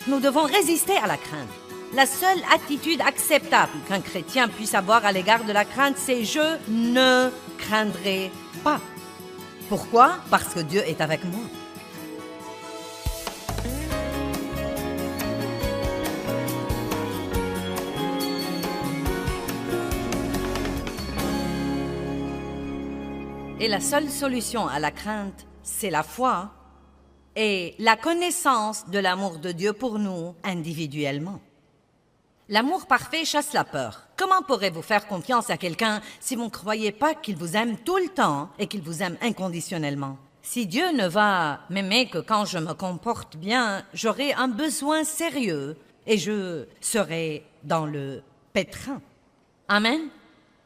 Nous devons résister à la crainte. La seule attitude acceptable qu'un chrétien puisse avoir à l'égard de la crainte, c'est « je ne craindrai pas ». Pourquoi? Parce que Dieu est avec moi. Et la seule solution à la crainte, c'est la foi et la connaissance de l'amour de Dieu pour nous individuellement. L'amour parfait chasse la peur. Comment pourrez-vous faire confiance à quelqu'un si vous ne croyez pas qu'il vous aime tout le temps et qu'il vous aime inconditionnellement? Si Dieu ne va m'aimer que quand je me comporte bien, j'aurai un besoin sérieux et je serai dans le pétrin. Amen.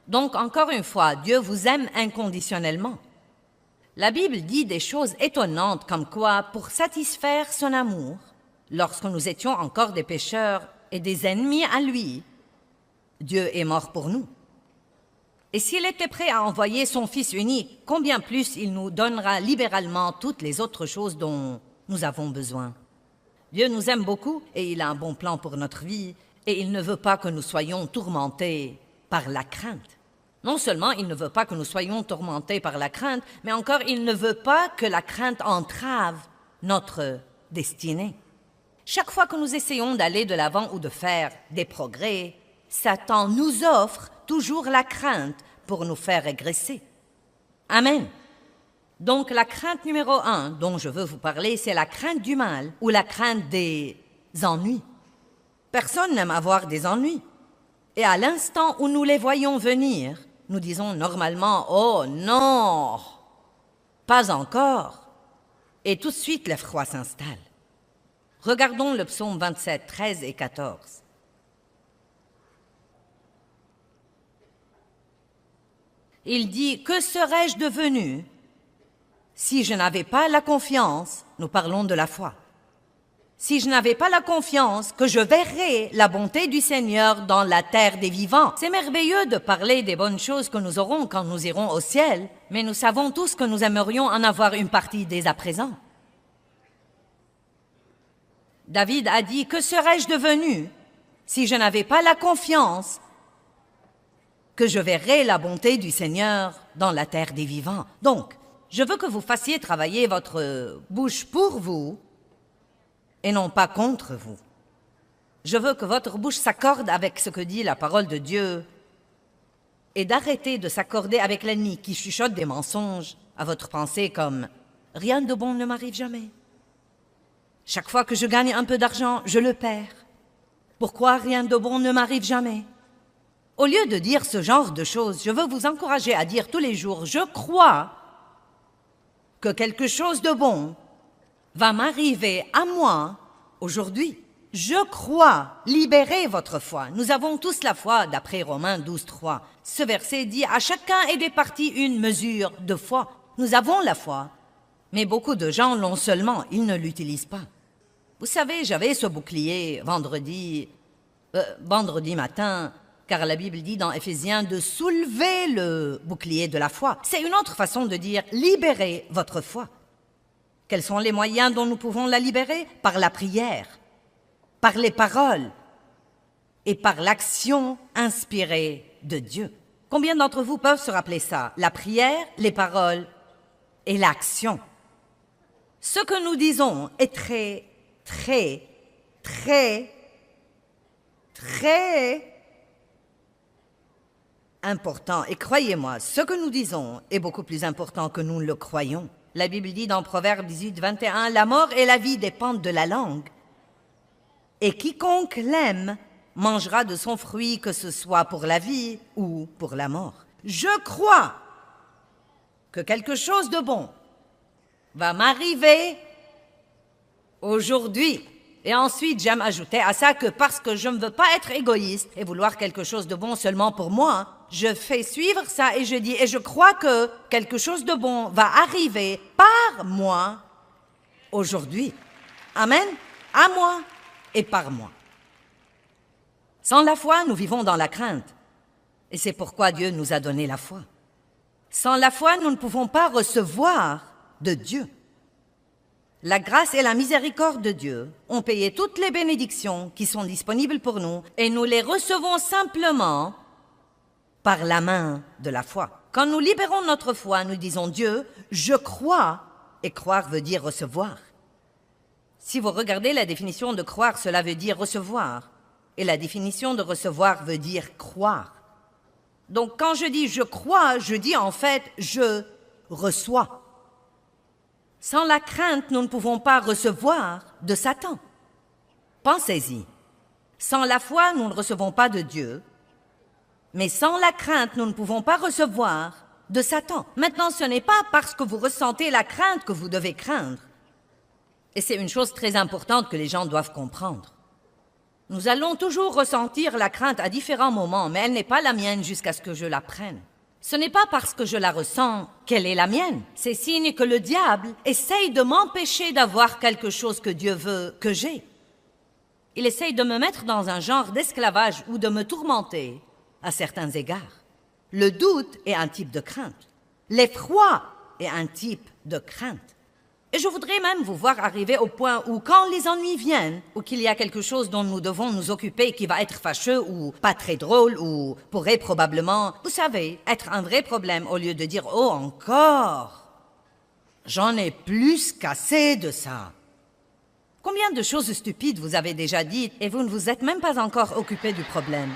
Donc, encore une fois, Dieu vous aime inconditionnellement. La Bible dit des choses étonnantes comme quoi, pour satisfaire son amour, lorsque nous étions encore des pécheurs et des ennemis à lui, Dieu est mort pour nous. Et s'il était prêt à envoyer son Fils unique, combien plus il nous donnera libéralement toutes les autres choses dont nous avons besoin. Dieu nous aime beaucoup et il a un bon plan pour notre vie et il ne veut pas que nous soyons tourmentés par la crainte. Non seulement il ne veut pas que nous soyons tourmentés par la crainte, mais encore il ne veut pas que la crainte entrave notre destinée. Chaque fois que nous essayons d'aller de l'avant ou de faire des progrès, Satan nous offre toujours la crainte pour nous faire régresser. Amen. Donc la crainte numéro 1 dont je veux vous parler, c'est la crainte du mal ou la crainte des ennuis. Personne n'aime avoir des ennuis. Et à l'instant où nous les voyons venir, nous disons normalement « Oh non, pas encore !» Et tout de suite l'effroi s'installe. Regardons le psaume 27, 13 et 14. Il dit « Que serais-je devenu si je n'avais pas la confiance ?» Nous parlons de la foi. Si je n'avais pas la confiance que je verrais la bonté du Seigneur dans la terre des vivants. C'est merveilleux de parler des bonnes choses que nous aurons quand nous irons au ciel, mais nous savons tous que nous aimerions en avoir une partie dès à présent. David a dit « Que serais-je devenu si je n'avais pas la confiance que je verrais la bonté du Seigneur dans la terre des vivants ?» Donc, je veux que vous fassiez travailler votre bouche pour vous et non pas contre vous. Je veux que votre bouche s'accorde avec ce que dit la parole de Dieu et d'arrêter de s'accorder avec l'ennemi qui chuchote des mensonges à votre pensée comme « Rien de bon ne m'arrive jamais. Chaque fois que je gagne un peu d'argent, je le perds. Pourquoi rien de bon ne m'arrive jamais ?» Au lieu de dire ce genre de choses, je veux vous encourager à dire tous les jours « Je crois que quelque chose de bon va m'arriver à moi aujourd'hui. Je crois. » Libérez votre foi. Nous avons tous la foi, d'après Romains 12, 3. Ce verset dit « À chacun est départie une mesure de foi. » Nous avons la foi, mais beaucoup de gens l'ont seulement, ils ne l'utilisent pas. Vous savez, j'avais ce bouclier vendredi matin, car la Bible dit dans Éphésiens de soulever le bouclier de la foi. C'est une autre façon de dire « libérez votre foi ». Quels sont les moyens dont nous pouvons la libérer? Par la prière, par les paroles et par l'action inspirée de Dieu. Combien d'entre vous peuvent se rappeler ça? La prière, les paroles et l'action. Ce que nous disons est très important. Et croyez-moi, ce que nous disons est beaucoup plus important que nous le croyons. La Bible dit dans Proverbe 18, 21, « La mort et la vie dépendent de la langue. Et quiconque l'aime mangera de son fruit, que ce soit pour la vie ou pour la mort. » Je crois que quelque chose de bon va m'arriver aujourd'hui. Et ensuite, j'aime ajouter à ça que parce que je ne veux pas être égoïste et vouloir quelque chose de bon seulement pour moi, je fais suivre ça et je dis, et je crois que quelque chose de bon va arriver par moi aujourd'hui. Amen. À moi et par moi. Sans la foi, nous vivons dans la crainte. Et c'est pourquoi Dieu nous a donné la foi. Sans la foi, nous ne pouvons pas recevoir de Dieu. La grâce et la miséricorde de Dieu ont payé toutes les bénédictions qui sont disponibles pour nous et nous les recevons simplement par la main de la foi. Quand nous libérons notre foi, nous disons « Dieu, je crois » et croire veut dire recevoir. Si vous regardez la définition de croire, cela veut dire recevoir. Et la définition de recevoir veut dire croire. Donc quand je dis « je crois », je dis en fait « je reçois ». Sans la crainte, nous ne pouvons pas recevoir de Satan. Pensez-y. Sans la foi, nous ne recevons pas de Dieu. Mais sans la crainte, nous ne pouvons pas recevoir de Satan. Maintenant, ce n'est pas parce que vous ressentez la crainte que vous devez craindre. Et c'est une chose très importante que les gens doivent comprendre. Nous allons toujours ressentir la crainte à différents moments, mais elle n'est pas la mienne jusqu'à ce que je la prenne. Ce n'est pas parce que je la ressens qu'elle est la mienne. C'est signe que le diable essaye de m'empêcher d'avoir quelque chose que Dieu veut que j'ai. Il essaye de me mettre dans un genre d'esclavage ou de me tourmenter à certains égards. Le doute est un type de crainte. L'effroi est un type de crainte. Et je voudrais même vous voir arriver au point où, quand les ennuis viennent, ou qu'il y a quelque chose dont nous devons nous occuper qui va être fâcheux ou pas très drôle ou pourrait probablement, vous savez, être un vrai problème au lieu de dire « Oh, encore !» J'en ai plus qu'assez de ça. Combien de choses stupides vous avez déjà dites et vous ne vous êtes même pas encore occupé du problème?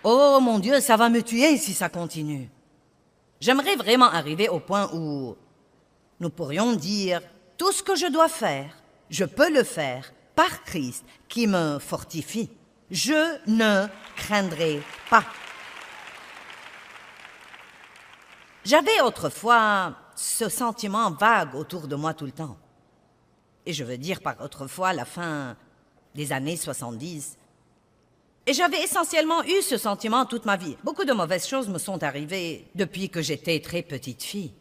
Oh mon Dieu, ça va me tuer si ça continue. J'aimerais vraiment arriver au point où nous pourrions dire « Tout ce que je dois faire, je peux le faire par Christ qui me fortifie. Je ne craindrai pas. » J'avais autrefois ce sentiment vague autour de moi tout le temps. Et je veux dire par autrefois la fin des années 70. Et j'avais essentiellement eu ce sentiment toute ma vie. Beaucoup de mauvaises choses me sont arrivées depuis que j'étais très petite fille.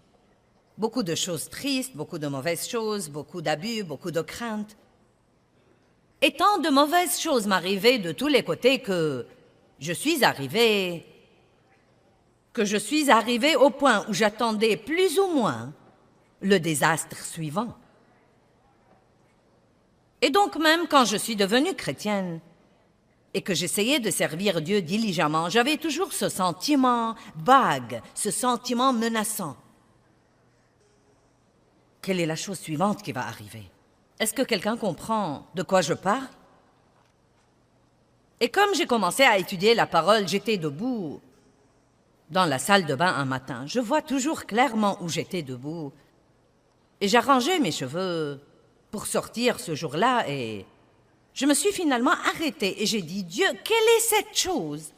Beaucoup de choses tristes, beaucoup de mauvaises choses, beaucoup d'abus, beaucoup de craintes. Et tant de mauvaises choses m'arrivaient de tous les côtés que je suis arrivée au point où j'attendais plus ou moins le désastre suivant. Et donc même quand je suis devenue chrétienne et que j'essayais de servir Dieu diligemment, j'avais toujours ce sentiment vague, ce sentiment menaçant. Quelle est la chose suivante qui va arriver? Est-ce que quelqu'un comprend de quoi je parle? Et comme j'ai commencé à étudier la parole, j'étais debout dans la salle de bain un matin. Je vois toujours clairement où j'étais debout. Et j'arrangeais mes cheveux pour sortir ce jour-là et je me suis finalement arrêtée et j'ai dit « Dieu, quelle est cette chose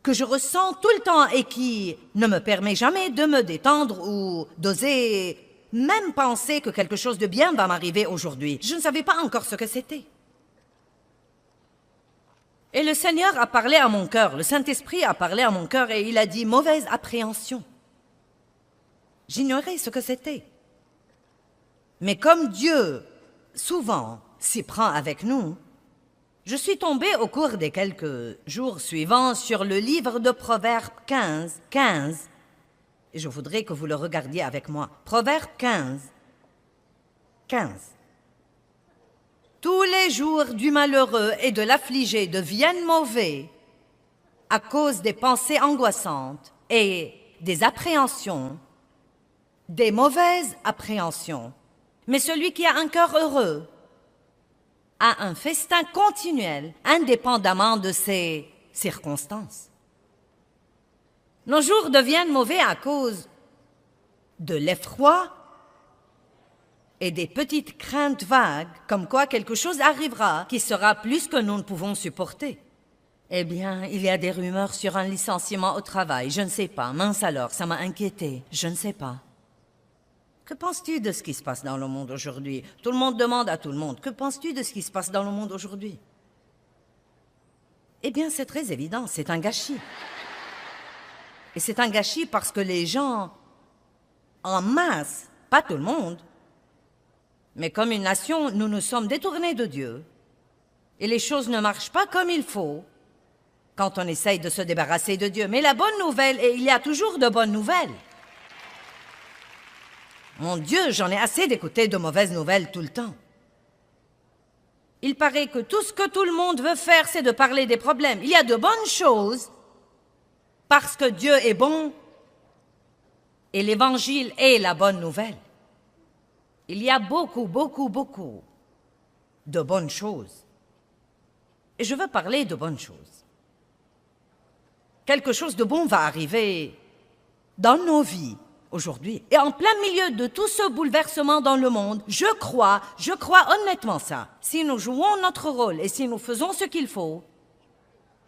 que je ressens tout le temps et qui ne me permet jamais de me détendre ou d'oser même penser que quelque chose de bien va m'arriver aujourd'hui. » Je ne savais pas encore ce que c'était. Et le Seigneur a parlé à mon cœur, le Saint-Esprit a parlé à mon cœur et il a dit « mauvaise appréhension ». J'ignorais ce que c'était. Mais comme Dieu, souvent, s'y prend avec nous, je suis tombée au cours des quelques jours suivants sur le livre de Proverbes 15, et je voudrais que vous le regardiez avec moi. Proverbe 15. Tous les jours du malheureux et de l'affligé deviennent mauvais à cause des pensées angoissantes et des appréhensions, des mauvaises appréhensions. Mais celui qui a un cœur heureux a un festin continuel, indépendamment de ses circonstances. Nos jours deviennent mauvais à cause de l'effroi et des petites craintes vagues, comme quoi quelque chose arrivera qui sera plus que nous ne pouvons supporter. Eh bien, il y a des rumeurs sur un licenciement au travail, je ne sais pas, mince alors, ça m'a inquiétée, je ne sais pas. Que penses-tu de ce qui se passe dans le monde aujourd'hui? Tout le monde demande à tout le monde, que penses-tu de ce qui se passe dans le monde aujourd'hui? Eh bien, c'est très évident, c'est un gâchis. Et c'est un gâchis parce que les gens, en masse, pas tout le monde, mais comme une nation, nous nous sommes détournés de Dieu. Et les choses ne marchent pas comme il faut quand on essaye de se débarrasser de Dieu. Mais la bonne nouvelle, et il y a toujours de bonnes nouvelles, Mon Dieu, j'en ai assez d'écouter de mauvaises nouvelles tout le temps. Il paraît que tout ce que tout le monde veut faire, c'est de parler des problèmes. Il y a de bonnes choses parce que Dieu est bon et l'Évangile est la bonne nouvelle. Il y a beaucoup de bonnes choses. Et je veux parler de bonnes choses. Quelque chose de bon va arriver dans nos vies aujourd'hui. Et en plein milieu de tout ce bouleversement dans le monde, je crois honnêtement ça. Si nous jouons notre rôle et si nous faisons ce qu'il faut,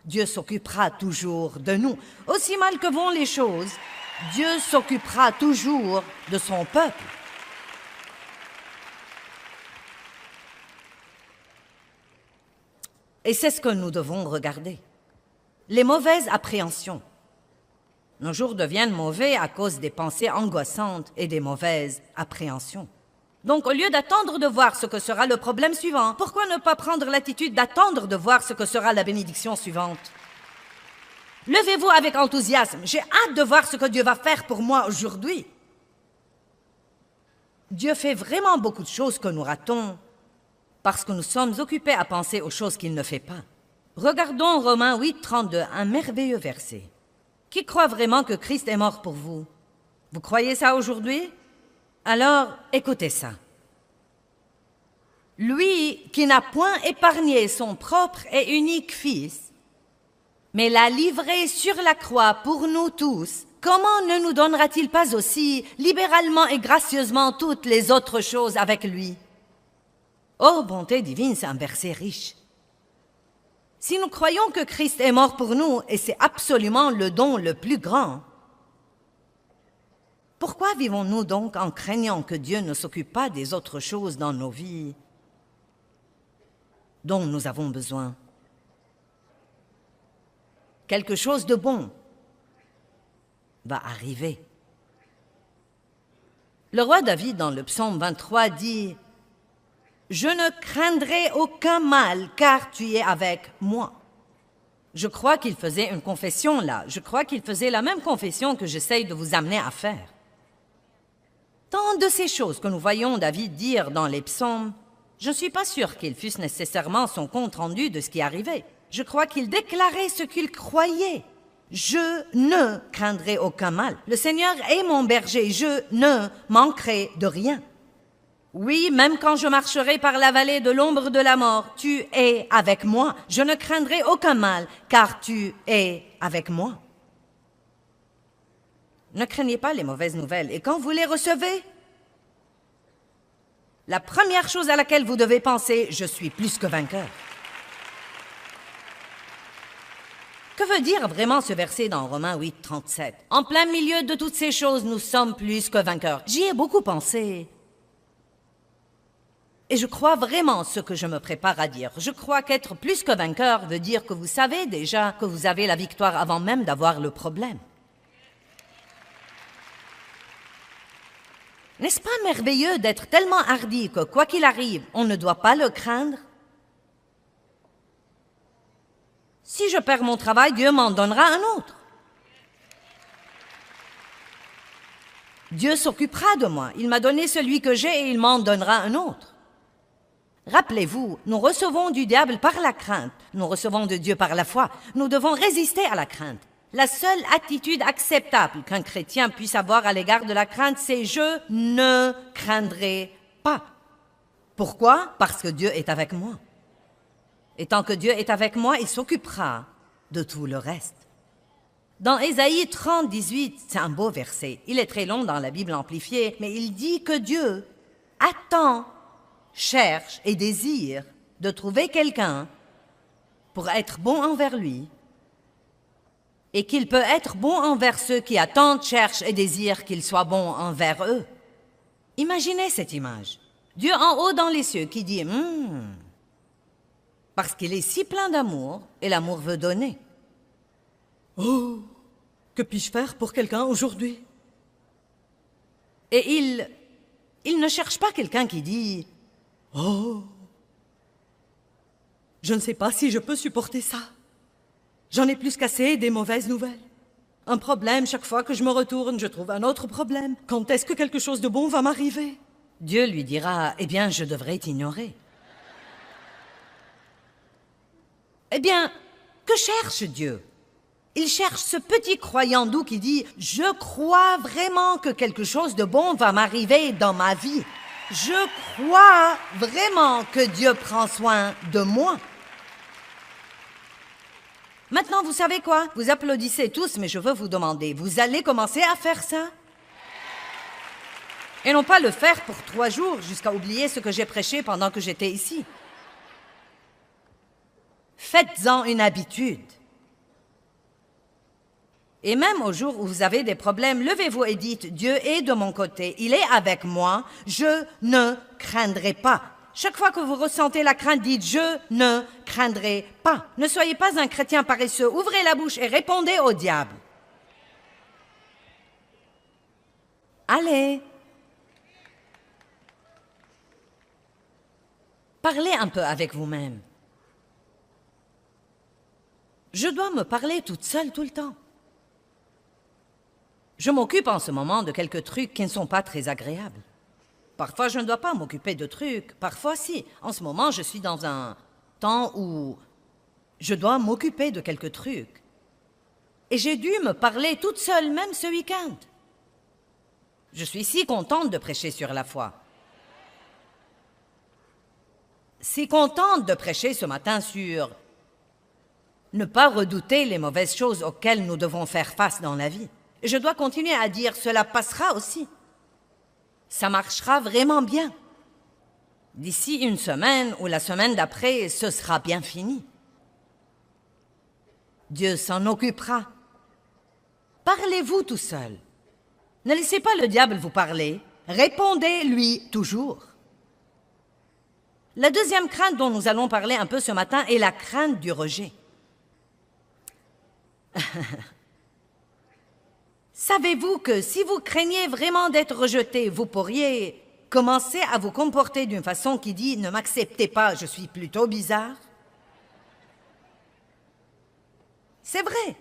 Dieu s'occupera toujours de nous. Aussi mal que vont les choses, Dieu s'occupera toujours de son peuple. Et c'est ce que nous devons regarder. Les mauvaises appréhensions. Nos jours deviennent mauvais à cause des pensées angoissantes et des mauvaises appréhensions. Donc, au lieu d'attendre de voir ce que sera le problème suivant, pourquoi ne pas prendre l'attitude d'attendre de voir ce que sera la bénédiction suivante? Levez-vous avec enthousiasme. J'ai hâte de voir ce que Dieu va faire pour moi aujourd'hui. Dieu fait vraiment beaucoup de choses que nous ratons parce que nous sommes occupés à penser aux choses qu'il ne fait pas. Regardons Romains 8, 32, un merveilleux verset. Qui croit vraiment que Christ est mort pour vous? Vous croyez ça aujourd'hui? Alors, écoutez ça. Lui qui n'a point épargné son propre et unique Fils, mais l'a livré sur la croix pour nous tous, comment ne nous donnera-t-il pas aussi libéralement et gracieusement toutes les autres choses avec lui? Oh, bonté divine, c'est un verset riche. Si nous croyons que Christ est mort pour nous, et c'est absolument le don le plus grand, pourquoi vivons-nous donc en craignant que Dieu ne s'occupe pas des autres choses dans nos vies dont nous avons besoin? Quelque chose de bon va arriver. Le roi David, dans le psaume 23, dit « Je ne craindrai aucun mal, car tu es avec moi. » Je crois qu'il faisait une confession là. Je crois qu'il faisait la même confession que j'essaye de vous amener à faire. Tant de ces choses que nous voyons David dire dans les psaumes, je ne suis pas sûr qu'ils fussent nécessairement son compte-rendu de ce qui arrivait. Je crois qu'il déclarait ce qu'il croyait. Je ne craindrai aucun mal. Le Seigneur est mon berger, je ne manquerai de rien. Oui, même quand je marcherai par la vallée de l'ombre de la mort, tu es avec moi. Je ne craindrai aucun mal, car tu es avec moi. Ne craignez pas les mauvaises nouvelles. Et quand vous les recevez, la première chose à laquelle vous devez penser, je suis plus que vainqueur. Que veut dire vraiment ce verset dans Romains 8, 37? En plein milieu de toutes ces choses, nous sommes plus que vainqueurs. J'y ai beaucoup pensé. Et je crois vraiment ce que je me prépare à dire. Je crois qu'être plus que vainqueur veut dire que vous savez déjà que vous avez la victoire avant même d'avoir le problème. N'est-ce pas merveilleux d'être tellement hardi que quoi qu'il arrive, on ne doit pas le craindre? Si je perds mon travail, Dieu m'en donnera un autre. Dieu s'occupera de moi. Il m'a donné celui que j'ai et il m'en donnera un autre. Rappelez-vous, nous recevons du diable par la crainte. Nous recevons de Dieu par la foi. Nous devons résister à la crainte. La seule attitude acceptable qu'un chrétien puisse avoir à l'égard de la crainte, c'est « je ne craindrai pas ». Pourquoi? Parce que Dieu est avec moi. Et tant que Dieu est avec moi, il s'occupera de tout le reste. Dans Ésaïe 30, 18, c'est un beau verset. Il est très long dans la Bible amplifiée, mais il dit que Dieu attend, cherche et désire de trouver quelqu'un pour être bon envers lui et qu'il peut être bon envers ceux qui attendent, cherchent et désirent qu'il soit bon envers eux. Imaginez cette image. Dieu en haut dans les cieux qui dit parce qu'il est si plein d'amour et l'amour veut donner. Oh, que puis-je faire pour quelqu'un aujourd'hui? Et il ne cherche pas quelqu'un qui dit « Oh, je ne sais pas si je peux supporter ça. J'en ai plus qu'assez des mauvaises nouvelles. » Un problème, chaque fois que je me retourne, je trouve un autre problème. Quand est-ce que quelque chose de bon va m'arriver? Dieu lui dira, eh bien, je devrais t'ignorer. Eh bien, que cherche Dieu? Il cherche ce petit croyant doux qui dit « Je crois vraiment que quelque chose de bon va m'arriver dans ma vie. Je crois vraiment que Dieu prend soin de moi. » Maintenant, vous savez quoi? Vous applaudissez tous, mais je veux vous demander, vous allez commencer à faire ça? Et non pas le faire pour 3 jours jusqu'à oublier ce que j'ai prêché pendant que j'étais ici. Faites-en une habitude. Et même au jour où vous avez des problèmes, levez-vous et dites « Dieu est de mon côté, il est avec moi, je ne craindrai pas ». Chaque fois que vous ressentez la crainte, dites « Je ne craindrai pas ». Ne soyez pas un chrétien paresseux, ouvrez la bouche et répondez au diable. Allez. Parlez un peu avec vous-même. Je dois me parler toute seule tout le temps. Je m'occupe en ce moment de quelques trucs qui ne sont pas très agréables. Parfois, je ne dois pas m'occuper de trucs, parfois si. En ce moment, je suis dans un temps où je dois m'occuper de quelques trucs. Et j'ai dû me parler toute seule, même ce week-end. Je suis si contente de prêcher sur la foi. Si contente de prêcher ce matin sur ne pas redouter les mauvaises choses auxquelles nous devons faire face dans la vie. Je dois continuer à dire, cela passera aussi. Ça marchera vraiment bien. D'ici une semaine ou la semaine d'après, ce sera bien fini. Dieu s'en occupera. Parlez-vous tout seul. Ne laissez pas le diable vous parler. Répondez-lui toujours. La deuxième crainte dont nous allons parler un peu ce matin est la crainte du rejet. Savez-vous que si vous craignez vraiment d'être rejeté, vous pourriez commencer à vous comporter d'une façon qui dit « Ne m'acceptez pas, je suis plutôt bizarre ». C'est vrai.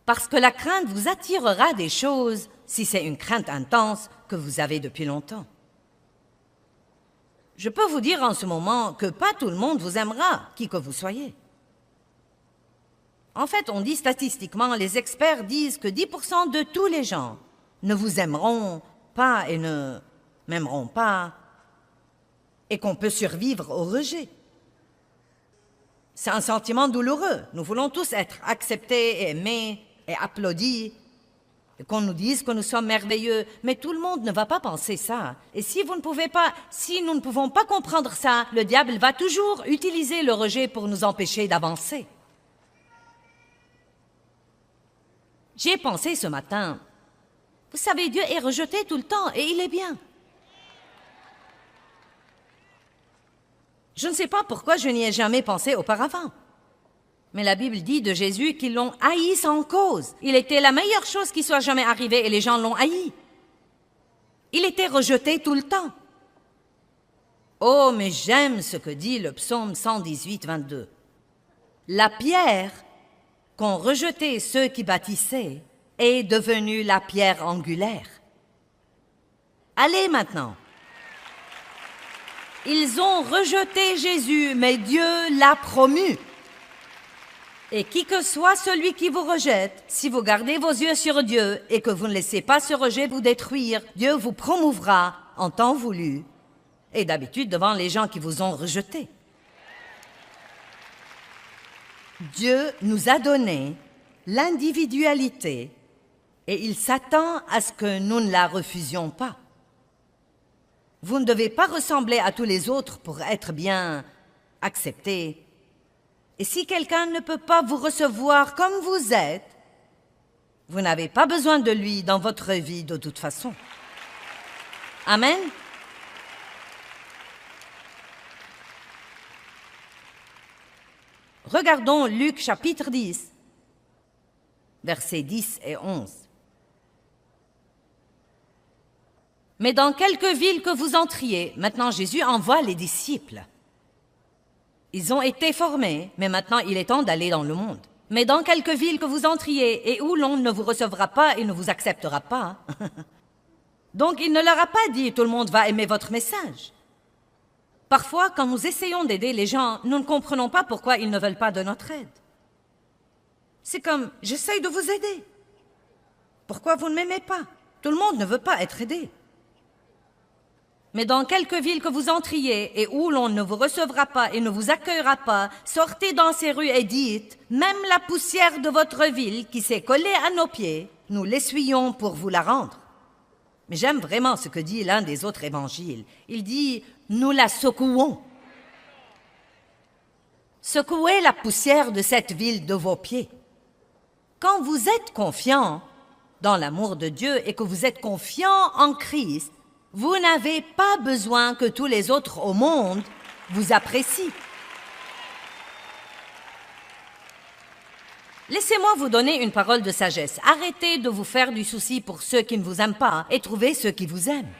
Parce que la crainte vous attirera des choses, si c'est une crainte intense, que vous avez depuis longtemps. Je peux vous dire en ce moment que pas tout le monde vous aimera, qui que vous soyez. En fait, on dit statistiquement, les experts disent que 10% de tous les gens ne vous aimeront pas et ne m'aimeront pas, et qu'on peut survivre au rejet. C'est un sentiment douloureux. Nous voulons tous être acceptés, aimés et applaudis, et qu'on nous dise que nous sommes merveilleux, mais tout le monde ne va pas penser ça. Et si nous ne pouvons pas comprendre ça, le diable va toujours utiliser le rejet pour nous empêcher d'avancer. J'y ai pensé ce matin. Vous savez, Dieu est rejeté tout le temps et il est bien. Je ne sais pas pourquoi je n'y ai jamais pensé auparavant. Mais la Bible dit de Jésus qu'ils l'ont haï sans cause. Il était la meilleure chose qui soit jamais arrivée et les gens l'ont haï. Il était rejeté tout le temps. Oh, mais j'aime ce que dit le psaume 118, 22. La pierre qu'ont rejeté ceux qui bâtissaient est devenue la pierre angulaire. Allez maintenant. Ils ont rejeté Jésus, mais Dieu l'a promu. Et qui que soit celui qui vous rejette, si vous gardez vos yeux sur Dieu et que vous ne laissez pas ce rejet vous détruire, Dieu vous promouvra en temps voulu, et d'habitude devant les gens qui vous ont rejeté. Dieu nous a donné l'individualité et il s'attend à ce que nous ne la refusions pas. Vous ne devez pas ressembler à tous les autres pour être bien accepté. Et si quelqu'un ne peut pas vous recevoir comme vous êtes, vous n'avez pas besoin de lui dans votre vie de toute façon. Amen. Regardons Luc chapitre 10, versets 10 et 11. Mais dans quelque ville que vous entriez, maintenant Jésus envoie les disciples. Ils ont été formés, mais maintenant il est temps d'aller dans le monde. Mais dans quelque ville que vous entriez et où l'on ne vous recevra pas et ne vous acceptera pas. Donc il ne leur a pas dit « tout le monde va aimer votre message ». Parfois, quand nous essayons d'aider les gens, nous ne comprenons pas pourquoi ils ne veulent pas de notre aide. C'est comme « j'essaye de vous aider ». Pourquoi vous ne m'aimez pas? Tout le monde ne veut pas être aidé. Mais dans quelque ville que vous entriez et où l'on ne vous recevra pas et ne vous accueillera pas, sortez dans ces rues et dites, même la poussière de votre ville qui s'est collée à nos pieds, nous l'essuyons pour vous la rendre. Mais j'aime vraiment ce que dit l'un des autres évangiles. Il dit, nous la secouons. Secouez la poussière de cette ville de vos pieds. Quand vous êtes confiant dans l'amour de Dieu et que vous êtes confiant en Christ, vous n'avez pas besoin que tous les autres au monde vous apprécient. Laissez-moi vous donner une parole de sagesse. Arrêtez de vous faire du souci pour ceux qui ne vous aiment pas et trouvez ceux qui vous aiment.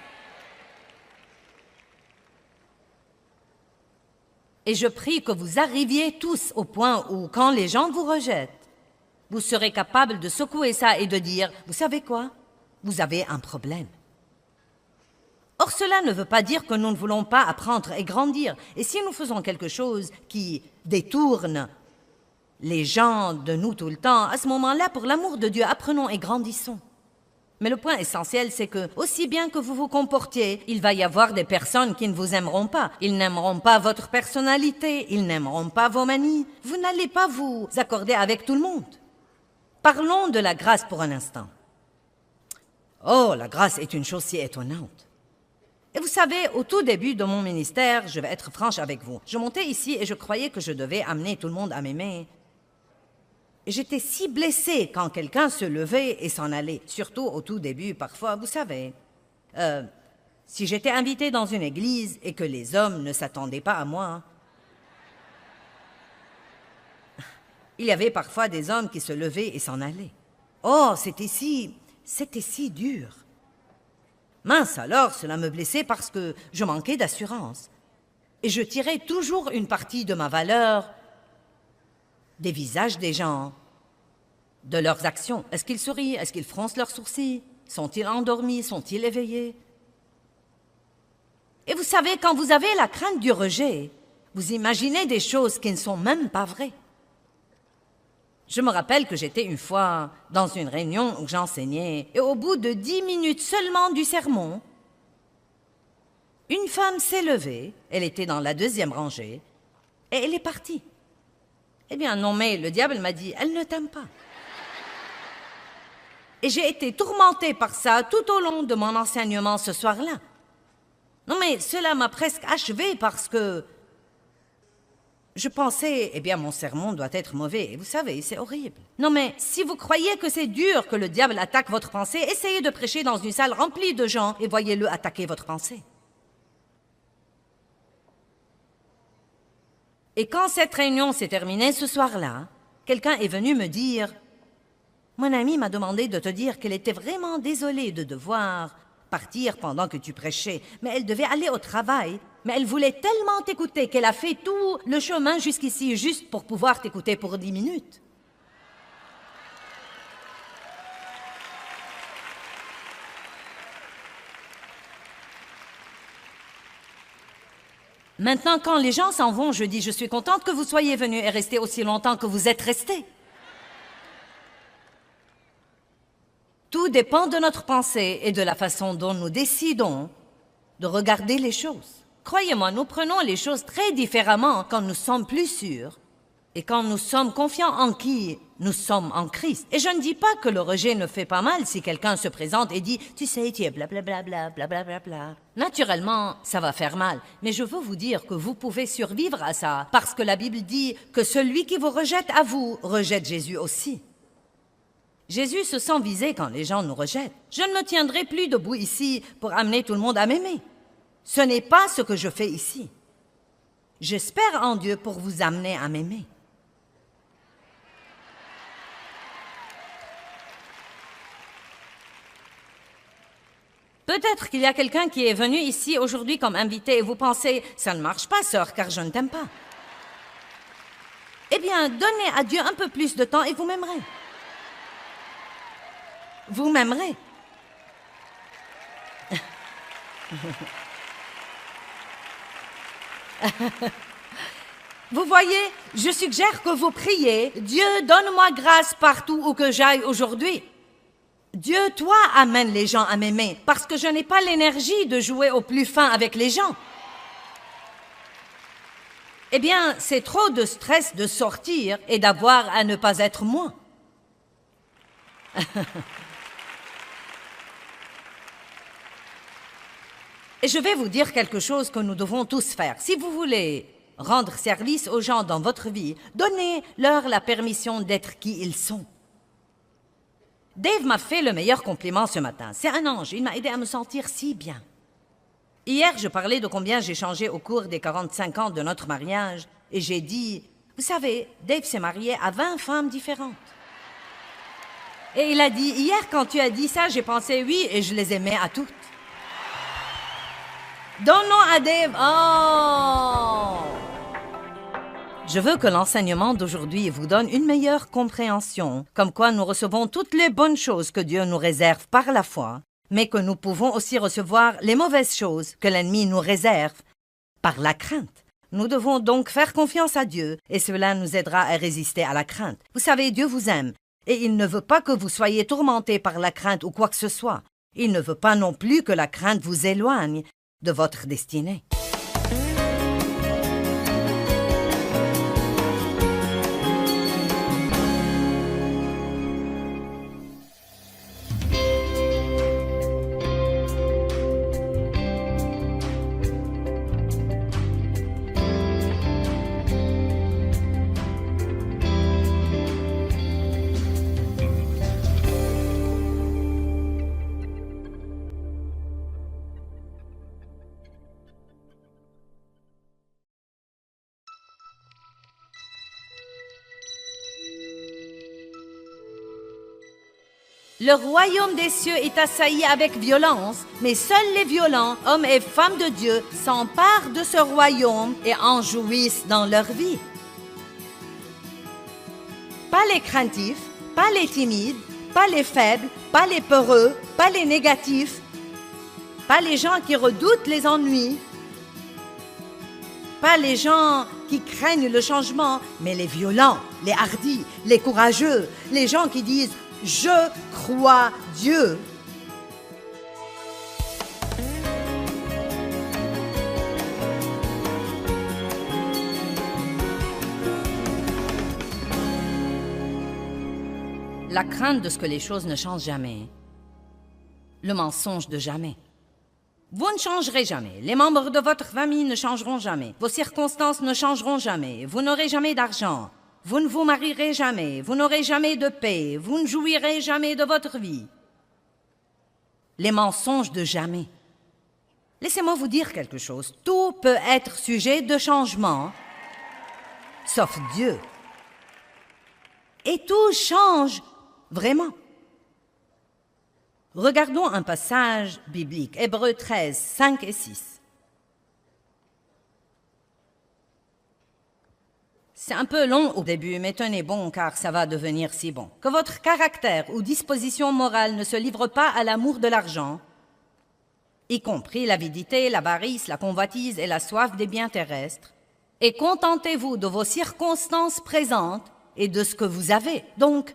Et je prie que vous arriviez tous au point où, quand les gens vous rejettent, vous serez capable de secouer ça et de dire, vous savez quoi? Vous avez un problème. Or, cela ne veut pas dire que nous ne voulons pas apprendre et grandir. Et si nous faisons quelque chose qui détourne les gens de nous tout le temps, à ce moment-là, pour l'amour de Dieu, apprenons et grandissons. Mais le point essentiel, c'est que, aussi bien que vous vous comportiez, il va y avoir des personnes qui ne vous aimeront pas. Ils n'aimeront pas votre personnalité, ils n'aimeront pas vos manies. Vous n'allez pas vous accorder avec tout le monde. Parlons de la grâce pour un instant. Oh, la grâce est une chose si étonnante. Et vous savez, au tout début de mon ministère, je vais être franche avec vous, je montais ici et je croyais que je devais amener tout le monde à m'aimer. Et j'étais si blessée quand quelqu'un se levait et s'en allait, surtout au tout début, parfois, vous savez. Si j'étais invitée dans une église et que les hommes ne s'attendaient pas à moi, il y avait parfois des hommes qui se levaient et s'en allaient. Oh, c'était si dur. Mince alors, cela me blessait parce que je manquais d'assurance. Et je tirais toujours une partie de ma valeur des visages des gens, de leurs actions. Est-ce qu'ils sourient? Est-ce qu'ils froncent leurs sourcils? Sont-ils endormis? Sont-ils éveillés? Et vous savez, quand vous avez la crainte du rejet, vous imaginez des choses qui ne sont même pas vraies. Je me rappelle que j'étais une fois dans une réunion où j'enseignais et au bout de 10 minutes seulement du sermon, une femme s'est levée, elle était dans la deuxième rangée, et elle est partie. Eh bien non, mais le diable m'a dit, elle ne t'aime pas. Et j'ai été tourmentée par ça tout au long de mon enseignement ce soir-là. Non mais cela m'a presque achevée parce que je pensais, eh bien, mon sermon doit être mauvais. Et vous savez, c'est horrible. Non, mais si vous croyez que c'est dur que le diable attaque votre pensée, essayez de prêcher dans une salle remplie de gens et voyez-le attaquer votre pensée. Et quand cette réunion s'est terminée ce soir-là, quelqu'un est venu me dire, « Mon amie m'a demandé de te dire qu'elle était vraiment désolée de devoir partir pendant que tu prêchais, mais elle devait aller au travail. Mais elle voulait tellement t'écouter qu'elle a fait tout le chemin jusqu'ici juste pour pouvoir t'écouter pour 10 minutes. » Maintenant, quand les gens s'en vont, je dis, je suis contente que vous soyez venus et restés aussi longtemps que vous êtes restés. Tout dépend de notre pensée et de la façon dont nous décidons de regarder les choses. Croyez-moi, nous prenons les choses très différemment quand nous sommes plus sûrs et quand nous sommes confiants en qui nous sommes en Christ. Et je ne dis pas que le rejet ne fait pas mal si quelqu'un se présente et dit « Tu sais, tu es blablabla, blablabla. » Naturellement, ça va faire mal, mais je veux vous dire que vous pouvez survivre à ça parce que la Bible dit que celui qui vous rejette à vous, rejette Jésus aussi. Jésus se sent visé quand les gens nous rejettent. Je ne me tiendrai plus debout ici pour amener tout le monde à m'aimer. Ce n'est pas ce que je fais ici. J'espère en Dieu pour vous amener à m'aimer. Peut-être qu'il y a quelqu'un qui est venu ici aujourd'hui comme invité et vous pensez « Ça ne marche pas, sœur, car je ne t'aime pas. » Eh bien, donnez à Dieu un peu plus de temps et vous m'aimerez. Vous m'aimerez. Vous voyez, je suggère que vous priez, Dieu, donne-moi grâce partout où que j'aille aujourd'hui. Dieu, toi, amène les gens à m'aimer, parce que je n'ai pas l'énergie de jouer au plus fin avec les gens. Eh bien, c'est trop de stress de sortir et d'avoir à ne pas être moi. Et je vais vous dire quelque chose que nous devons tous faire. Si vous voulez rendre service aux gens dans votre vie, donnez-leur la permission d'être qui ils sont. Dave m'a fait le meilleur compliment ce matin. C'est un ange, il m'a aidé à me sentir si bien. Hier, je parlais de combien j'ai changé au cours des 45 ans de notre mariage, et j'ai dit, vous savez, Dave s'est marié à 20 femmes différentes. Et il a dit, hier, quand tu as dit ça, j'ai pensé oui, et je les aimais à toutes. Donnons à Dave. Oh! Je veux que l'enseignement d'aujourd'hui vous donne une meilleure compréhension, comme quoi nous recevons toutes les bonnes choses que Dieu nous réserve par la foi, mais que nous pouvons aussi recevoir les mauvaises choses que l'ennemi nous réserve par la crainte. Nous devons donc faire confiance à Dieu, et cela nous aidera à résister à la crainte. Vous savez, Dieu vous aime, et il ne veut pas que vous soyez tourmentés par la crainte ou quoi que ce soit. Il ne veut pas non plus que la crainte vous éloigne de votre destinée. Le royaume des cieux est assailli avec violence, mais seuls les violents, hommes et femmes de Dieu, s'emparent de ce royaume et en jouissent dans leur vie. Pas les craintifs, pas les timides, pas les faibles, pas les peureux, pas les négatifs, pas les gens qui redoutent les ennuis, pas les gens qui craignent le changement, mais les violents, les hardis, les courageux, les gens qui disent « Je crois Dieu ». La crainte de ce que les choses ne changent jamais. Le mensonge de jamais. Vous ne changerez jamais. Les membres de votre famille ne changeront jamais. Vos circonstances ne changeront jamais. Vous n'aurez jamais d'argent. Vous ne vous marierez jamais. Vous n'aurez jamais de paix. Vous ne jouirez jamais de votre vie. Les mensonges de jamais. Laissez-moi vous dire quelque chose. Tout peut être sujet de changement, sauf Dieu. Et tout change vraiment. Regardons un passage biblique, Hébreux 13, 5 et 6. C'est un peu long au début, mais tenez bon, car ça va devenir si bon. Que votre caractère ou disposition morale ne se livre pas à l'amour de l'argent, y compris l'avidité, l'avarice, la convoitise et la soif des biens terrestres, et contentez-vous de vos circonstances présentes et de ce que vous avez. Donc,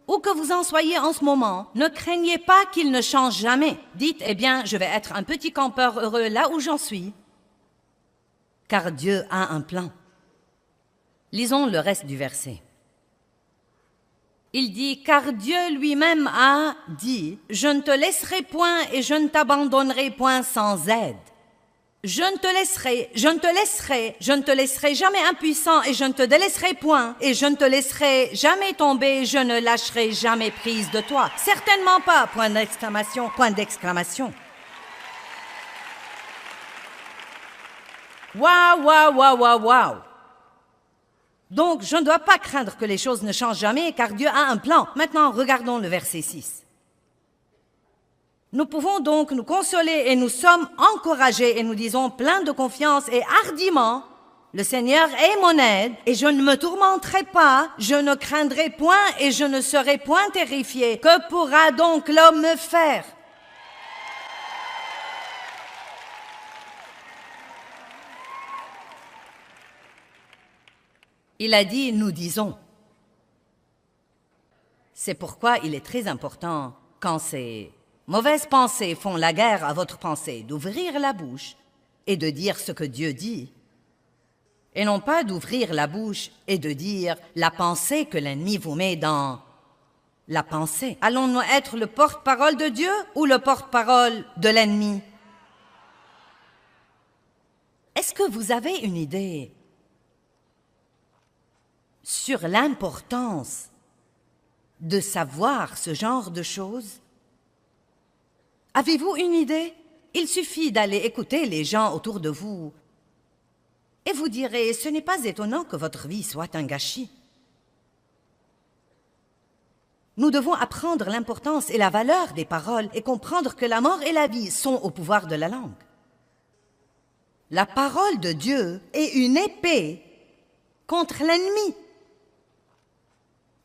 où que vous en soyez en ce moment, ne craignez pas qu'il ne change jamais. Dites, eh bien, je vais être un petit campeur heureux là où j'en suis, car Dieu a un plan. Lisons le reste du verset. Il dit, car Dieu lui-même a dit, je ne te laisserai point et je ne t'abandonnerai point sans aide. Je ne te laisserai, je ne te laisserai, je ne te laisserai jamais impuissant et je ne te délaisserai point et je ne te laisserai jamais tomber, je ne lâcherai jamais prise de toi. Certainement pas, point d'exclamation, point d'exclamation. Waouh, waouh, waouh, waouh, waouh. Donc, je ne dois pas craindre que les choses ne changent jamais car Dieu a un plan. Maintenant, regardons le verset 6. Nous pouvons donc nous consoler et nous sommes encouragés et nous disons plein de confiance et hardiment, Le Seigneur est mon aide, et je ne me tourmenterai pas, je ne craindrai point, et je ne serai point terrifié. Que pourra donc l'homme me faire? Il a dit, nous disons. C'est pourquoi il est très important, quand ces mauvaises pensées font la guerre à votre pensée, d'ouvrir la bouche et de dire ce que Dieu dit, et non pas d'ouvrir la bouche et de dire la pensée que l'ennemi vous met dans la pensée. Allons-nous être le porte-parole de Dieu ou le porte-parole de l'ennemi? Est-ce que vous avez une idée sur l'importance de savoir ce genre de choses? Avez-vous une idée? Il suffit d'aller écouter les gens autour de vous et vous direz, ce n'est pas étonnant que votre vie soit un gâchis. Nous devons apprendre l'importance et la valeur des paroles et comprendre que la mort et la vie sont au pouvoir de la langue. La parole de Dieu est une épée contre l'ennemi.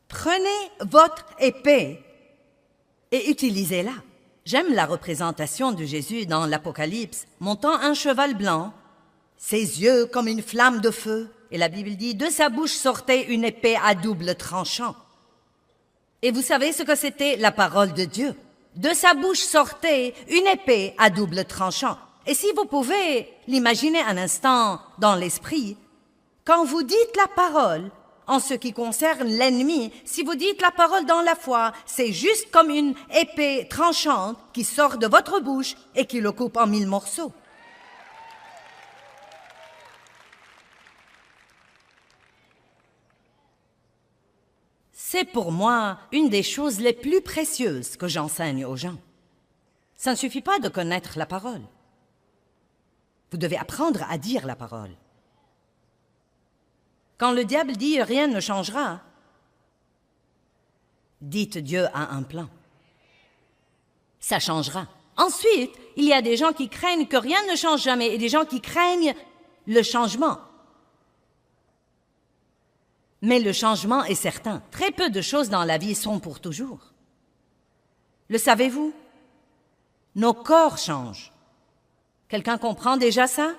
Prenez votre épée et utilisez-la. J'aime la représentation de Jésus dans l'Apocalypse, montant un cheval blanc, ses yeux comme une flamme de feu, et la Bible dit, de sa bouche sortait une épée à double tranchant. Et vous savez ce que c'était la parole de Dieu? De sa bouche sortait une épée à double tranchant. Et si vous pouvez l'imaginer un instant dans l'esprit, quand vous dites la parole, en ce qui concerne l'ennemi, si vous dites la parole dans la foi, c'est juste comme une épée tranchante qui sort de votre bouche et qui le coupe en 1000 morceaux. C'est pour moi une des choses les plus précieuses que j'enseigne aux gens. Ça ne suffit pas de connaître la parole. Vous devez apprendre à dire la parole. Quand le diable dit « rien ne changera », dites « Dieu a un plan ». Ça changera. Ensuite, il y a des gens qui craignent que rien ne change jamais et des gens qui craignent le changement. Mais le changement est certain. Très peu de choses dans la vie sont pour toujours. Le savez-vous? Nos corps changent. Quelqu'un comprend déjà ça?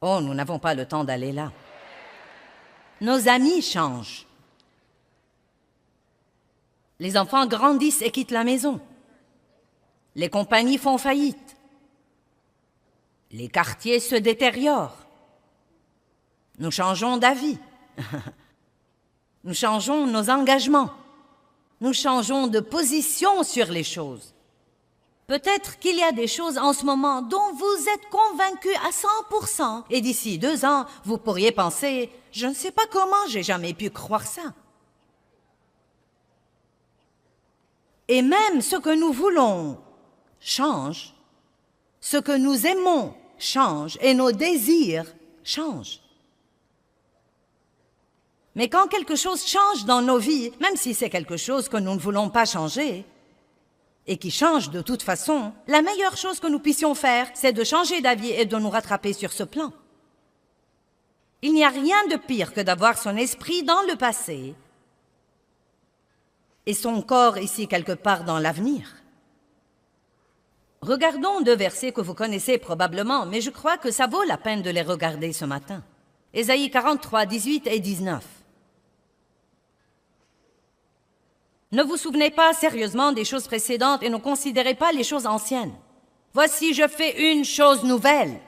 Oh, nous n'avons pas le temps d'aller là. Nos amis changent. Les enfants grandissent et quittent la maison. Les compagnies font faillite. Les quartiers se détériorent. Nous changeons d'avis. Nous changeons nos engagements. Nous changeons de position sur les choses. Peut-être qu'il y a des choses en ce moment dont vous êtes convaincus à 100%. Et d'ici 2 ans, vous pourriez penser, je ne sais pas comment j'ai jamais pu croire ça. Et même ce que nous voulons change. Ce que nous aimons change et nos désirs changent. Mais quand quelque chose change dans nos vies, même si c'est quelque chose que nous ne voulons pas changer, et qui change de toute façon, la meilleure chose que nous puissions faire, c'est de changer d'avis et de nous rattraper sur ce plan. Il n'y a rien de pire que d'avoir son esprit dans le passé et son corps ici quelque part dans l'avenir. Regardons 2 versets que vous connaissez probablement, mais je crois que ça vaut la peine de les regarder ce matin. Ésaïe 43, 18 et 19. Ne vous souvenez pas sérieusement des choses précédentes et ne considérez pas les choses anciennes. Voici, je fais une chose nouvelle.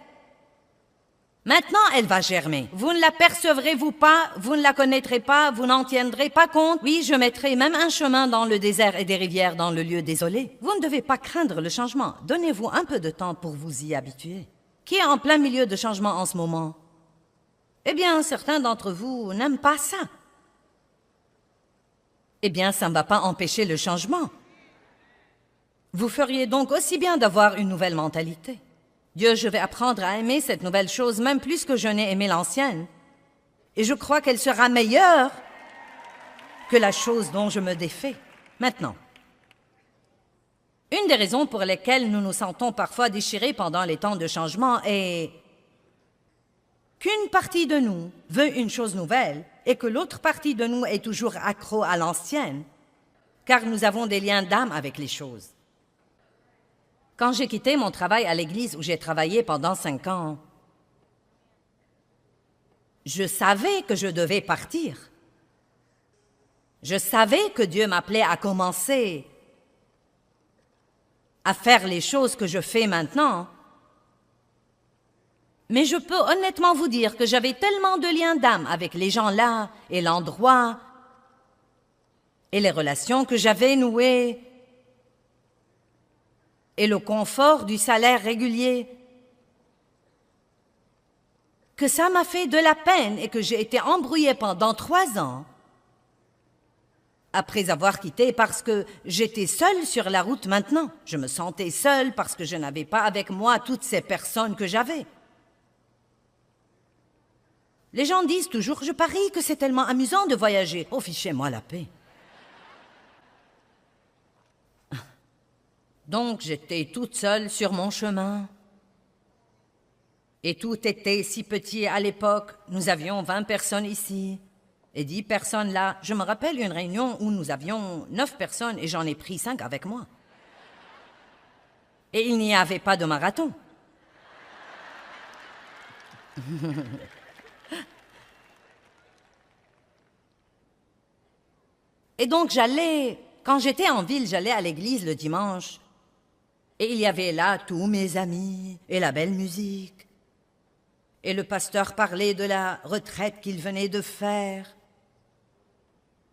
Maintenant, elle va germer. Vous ne l'apercevrez-vous pas, vous ne la connaîtrez pas, vous n'en tiendrez pas compte. Oui, je mettrai même un chemin dans le désert et des rivières dans le lieu désolé. Vous ne devez pas craindre le changement. Donnez-vous un peu de temps pour vous y habituer. Qui est en plein milieu de changement en ce moment? Eh bien, certains d'entre vous n'aiment pas ça. Eh bien, ça ne va pas empêcher le changement. Vous feriez donc aussi bien d'avoir une nouvelle mentalité. Dieu, je vais apprendre à aimer cette nouvelle chose, même plus que je n'ai aimé l'ancienne. Et je crois qu'elle sera meilleure que la chose dont je me défais. Maintenant, Une des raisons pour lesquelles nous nous sentons parfois déchirés pendant les temps de changement est qu'une partie de nous veut une chose nouvelle et que l'autre partie de nous est toujours accro à l'ancienne, car nous avons des liens d'âme avec les choses. Quand j'ai quitté mon travail à l'église où j'ai travaillé pendant 5 ans, je savais que je devais partir. Je savais que Dieu m'appelait à commencer à faire les choses que je fais maintenant. Mais je peux honnêtement vous dire que j'avais tellement de liens d'âme avec les gens là et l'endroit et les relations que j'avais nouées et le confort du salaire régulier que ça m'a fait de la peine et que j'ai été embrouillée pendant 3 ans après avoir quitté parce que j'étais seule sur la route maintenant. Je me sentais seule parce que je n'avais pas avec moi toutes ces personnes que j'avais. Les gens disent toujours, je parie que c'est tellement amusant de voyager. Oh, fichez-moi la paix. Donc, j'étais toute seule sur mon chemin. Et tout était si petit à l'époque. Nous avions 20 personnes ici et 10 personnes là. Je me rappelle une réunion où nous avions 9 personnes et j'en ai pris 5 avec moi. Et il n'y avait pas de marathon. Et donc quand j'étais en ville, j'allais à l'église le dimanche. Et il y avait là tous mes amis et la belle musique. Et le pasteur parlait de la retraite qu'il venait de faire.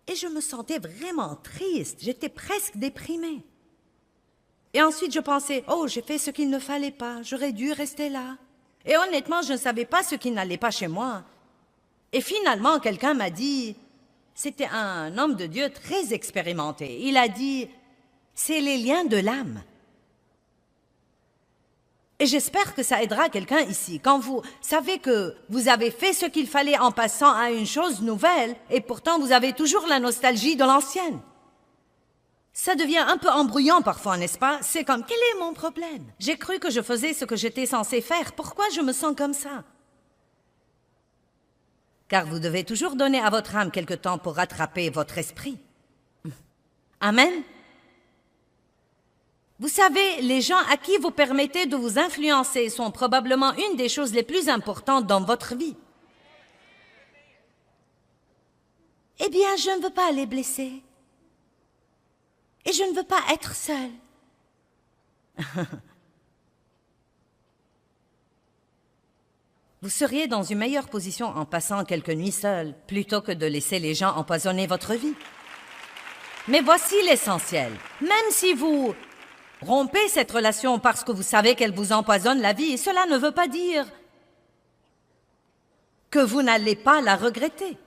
Et je me sentais vraiment triste, j'étais presque déprimée. Et ensuite je pensais, oh, j'ai fait ce qu'il ne fallait pas, j'aurais dû rester là. Et honnêtement, je ne savais pas ce qui n'allait pas chez moi. Et finalement, quelqu'un m'a dit, c'était un homme de Dieu très expérimenté, il a dit, c'est les liens de l'âme. Et j'espère que ça aidera quelqu'un ici. Quand vous savez que vous avez fait ce qu'il fallait en passant à une chose nouvelle, et pourtant vous avez toujours la nostalgie de l'ancienne. Ça devient un peu embrouillant parfois, n'est-ce pas? C'est comme, quel est mon problème? J'ai cru que je faisais ce que j'étais censé faire. Pourquoi je me sens comme ça? Car vous devez toujours donner à votre âme quelque temps pour rattraper votre esprit. Amen? Vous savez, les gens à qui vous permettez de vous influencer sont probablement une des choses les plus importantes dans votre vie. Eh bien, je ne veux pas les blesser. Et je ne veux pas être seule. Vous seriez dans une meilleure position en passant quelques nuits seules, plutôt que de laisser les gens empoisonner votre vie. Mais voici l'essentiel. Même si vous rompez cette relation parce que vous savez qu'elle vous empoisonne la vie, cela ne veut pas dire que vous n'allez pas la regretter.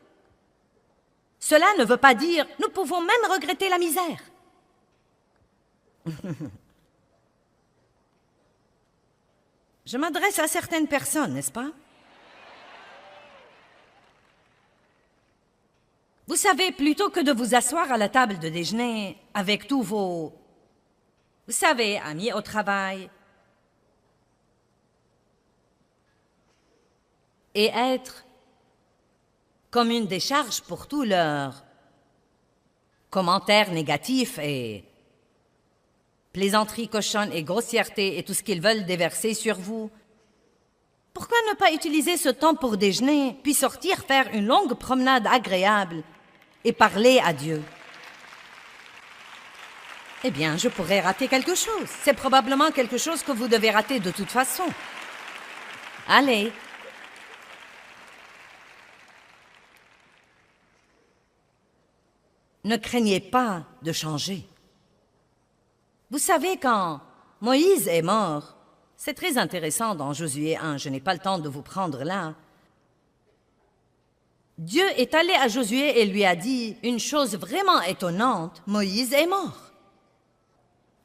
Cela ne veut pas dire « nous pouvons même regretter la misère ». Je m'adresse à certaines personnes, n'est-ce pas? Vous savez, plutôt que de vous asseoir à la table de déjeuner avec tous vos, vous savez, amis au travail, et être comme une décharge pour tous leurs commentaires négatifs et plaisanteries cochonnes et grossièretés et tout ce qu'ils veulent déverser sur vous. Pourquoi ne pas utiliser ce temps pour déjeuner, puis sortir faire une longue promenade agréable et parler à Dieu? Eh bien, je pourrais rater quelque chose. C'est probablement quelque chose que vous devez rater de toute façon. Allez. Ne craignez pas de changer. Vous savez, quand Moïse est mort, c'est très intéressant dans Josué 1, je n'ai pas le temps de vous prendre là. Dieu est allé à Josué et lui a dit une chose vraiment étonnante, Moïse est mort.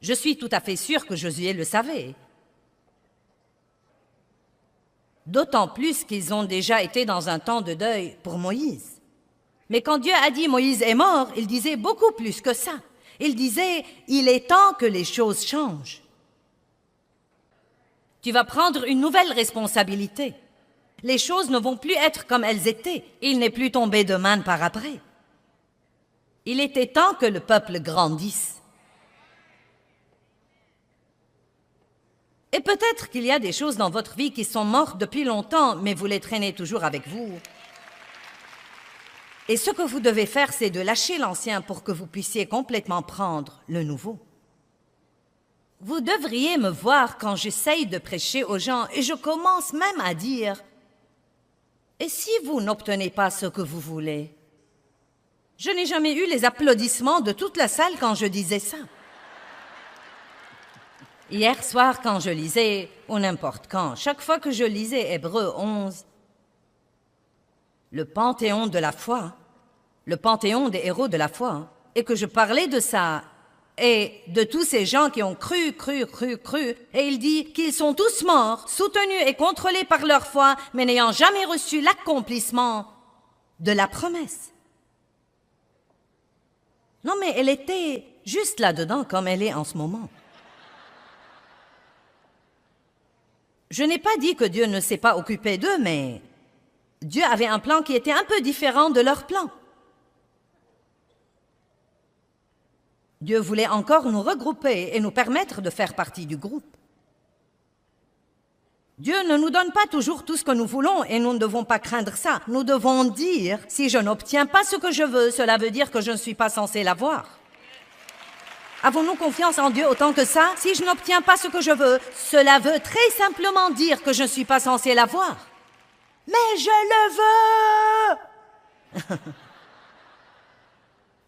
Je suis tout à fait sûre que Josué le savait. D'autant plus qu'ils ont déjà été dans un temps de deuil pour Moïse. Mais quand Dieu a dit Moïse est mort, il disait beaucoup plus que ça. Il disait, il est temps que les choses changent. Tu vas prendre une nouvelle responsabilité. Les choses ne vont plus être comme elles étaient. Il n'est plus tombé de manne par après. Il était temps que le peuple grandisse. Et peut-être qu'il y a des choses dans votre vie qui sont mortes depuis longtemps, mais vous les traînez toujours avec vous. Et ce que vous devez faire, c'est de lâcher l'ancien pour que vous puissiez complètement prendre le nouveau. Vous devriez me voir quand j'essaye de prêcher aux gens et je commence même à dire « Et si vous n'obtenez pas ce que vous voulez ?» Je n'ai jamais eu les applaudissements de toute la salle quand je disais ça. Hier soir, quand je lisais, ou n'importe quand, chaque fois que je lisais Hébreux 11, le panthéon de la foi, le panthéon des héros de la foi, et que je parlais de ça, et de tous ces gens qui ont cru, et il dit qu'ils sont tous morts, soutenus et contrôlés par leur foi, mais n'ayant jamais reçu l'accomplissement de la promesse. Non, mais elle était juste là-dedans comme elle est en ce moment. Je n'ai pas dit que Dieu ne s'est pas occupé d'eux, mais Dieu avait un plan qui était un peu différent de leur plan. Dieu voulait encore nous regrouper et nous permettre de faire partie du groupe. Dieu ne nous donne pas toujours tout ce que nous voulons et nous ne devons pas craindre ça. Nous devons dire, si je n'obtiens pas ce que je veux, cela veut dire que je ne suis pas censé l'avoir. Avons-nous confiance en Dieu autant que ça? Si je n'obtiens pas ce que je veux, cela veut très simplement dire que je ne suis pas censé l'avoir. Mais je le veux!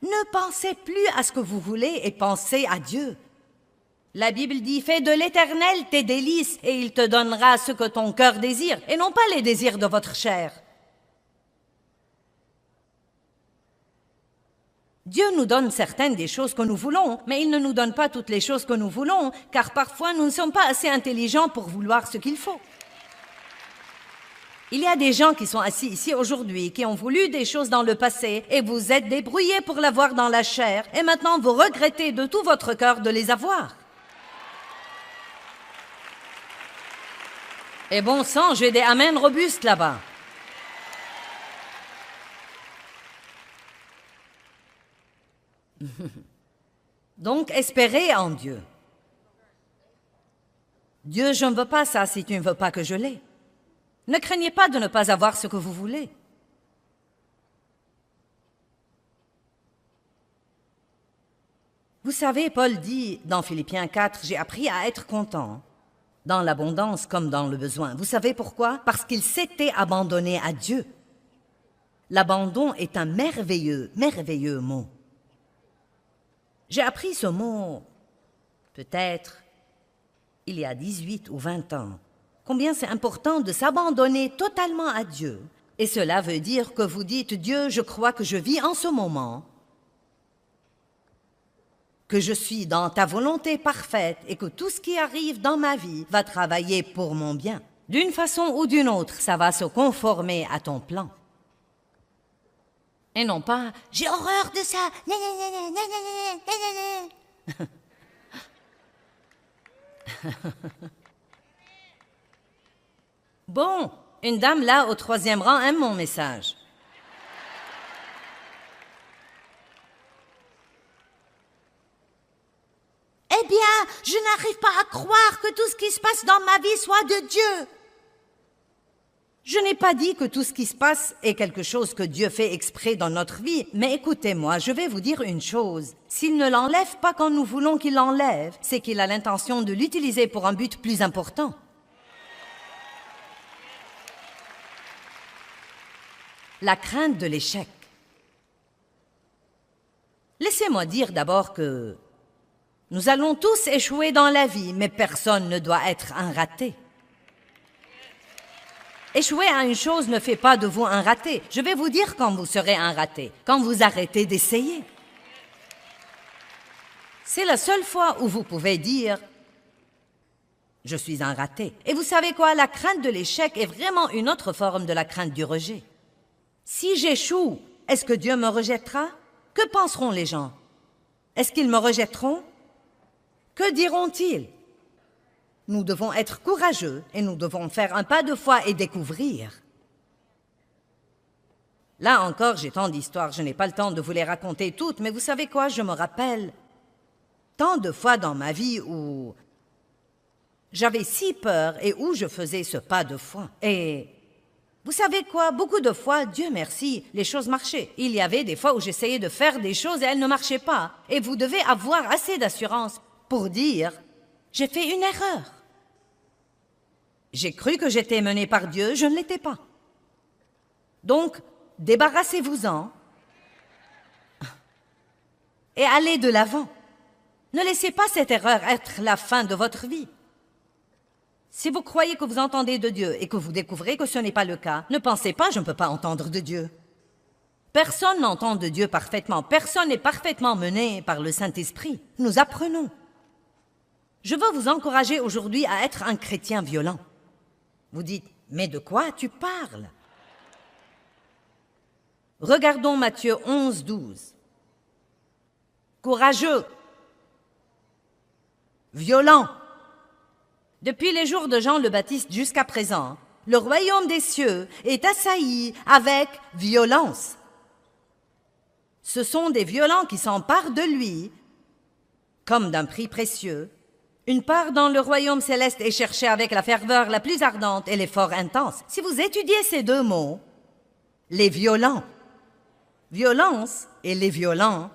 Ne pensez plus à ce que vous voulez et pensez à Dieu. La Bible dit, fais de l'Éternel tes délices et il te donnera ce que ton cœur désire et non pas les désirs de votre chair. Dieu nous donne certaines des choses que nous voulons, mais il ne nous donne pas toutes les choses que nous voulons, car parfois nous ne sommes pas assez intelligents pour vouloir ce qu'il faut. Il y a des gens qui sont assis ici aujourd'hui, qui ont voulu des choses dans le passé, et vous êtes débrouillés pour l'avoir dans la chair, et maintenant vous regrettez de tout votre cœur de les avoir. Et bon sang, j'ai des amens robustes là-bas. Donc, espérez en Dieu. Dieu, je ne veux pas ça si tu ne veux pas que je l'ai. Ne craignez pas de ne pas avoir ce que vous voulez. Vous savez, Paul dit dans Philippiens 4, « J'ai appris à être content, dans l'abondance comme dans le besoin. » Vous savez pourquoi? Parce qu'il s'était abandonné à Dieu. L'abandon est un merveilleux, merveilleux mot. J'ai appris ce mot, peut-être, il y a 18 ou 20 ans. Combien c'est important de s'abandonner totalement à Dieu. Et cela veut dire que vous dites, Dieu, je crois que je vis en ce moment, que je suis dans ta volonté parfaite et que tout ce qui arrive dans ma vie va travailler pour mon bien. D'une façon ou d'une autre, ça va se conformer à ton plan. Et non pas, j'ai horreur de ça. Bon, une dame là au 3e rang aime mon message. Eh bien, je n'arrive pas à croire que tout ce qui se passe dans ma vie soit de Dieu. Je n'ai pas dit que tout ce qui se passe est quelque chose que Dieu fait exprès dans notre vie, mais écoutez-moi, je vais vous dire une chose. S'il ne l'enlève pas quand nous voulons qu'il l'enlève, c'est qu'il a l'intention de l'utiliser pour un but plus important. La crainte de l'échec. Laissez-moi dire d'abord que nous allons tous échouer dans la vie, mais personne ne doit être un raté. Échouer à une chose ne fait pas de vous un raté. Je vais vous dire quand vous serez un raté, quand vous arrêtez d'essayer. C'est la seule fois où vous pouvez dire « Je suis un raté ». Et vous savez quoi? La crainte de l'échec est vraiment une autre forme de la crainte du rejet. Si j'échoue, est-ce que Dieu me rejettera? Que penseront les gens? Est-ce qu'ils me rejetteront? Que diront-ils? Nous devons être courageux et nous devons faire un pas de foi et découvrir. Là encore, j'ai tant d'histoires, je n'ai pas le temps de vous les raconter toutes, mais vous savez quoi, je me rappelle tant de fois dans ma vie où j'avais si peur et où je faisais ce pas de foi. Et vous savez quoi, beaucoup de fois, Dieu merci, les choses marchaient. Il y avait des fois où j'essayais de faire des choses et elles ne marchaient pas. Et vous devez avoir assez d'assurance pour dire « j'ai fait une erreur ». J'ai cru que j'étais menée par Dieu, je ne l'étais pas. Donc, débarrassez-vous-en et allez de l'avant. Ne laissez pas cette erreur être la fin de votre vie. Si vous croyez que vous entendez de Dieu et que vous découvrez que ce n'est pas le cas, ne pensez pas « je ne peux pas entendre de Dieu ». Personne n'entend de Dieu parfaitement, personne n'est parfaitement mené par le Saint-Esprit. Nous apprenons. Je veux vous encourager aujourd'hui à être un chrétien violent. Vous dites « mais de quoi tu parles ?» Regardons Matthieu 11, 12. Courageux, violent. Depuis les jours de Jean le Baptiste jusqu'à présent, le royaume des cieux est assailli avec violence. Ce sont des violents qui s'emparent de lui, comme d'un prix précieux. Une part dans le royaume céleste est cherchée avec la ferveur la plus ardente et l'effort intense. Si vous étudiez ces deux mots, les violents, violence et les violents,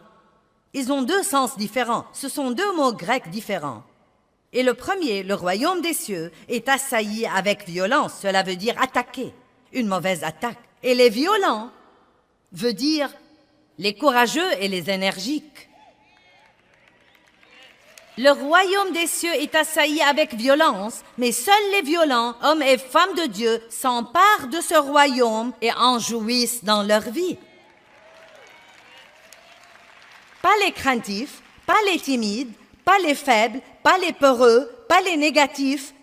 ils ont deux sens différents. Ce sont deux mots grecs différents. Et le premier, le royaume des cieux, est assailli avec violence. Cela veut dire attaquer, une mauvaise attaque. Et les violents veut dire les courageux et les énergiques. Le royaume des cieux est assailli avec violence, mais seuls les violents, hommes et femmes de Dieu, s'emparent de ce royaume et en jouissent dans leur vie. Pas les craintifs, pas les timides, pas les faibles, pas les peureux, pas les négatifs,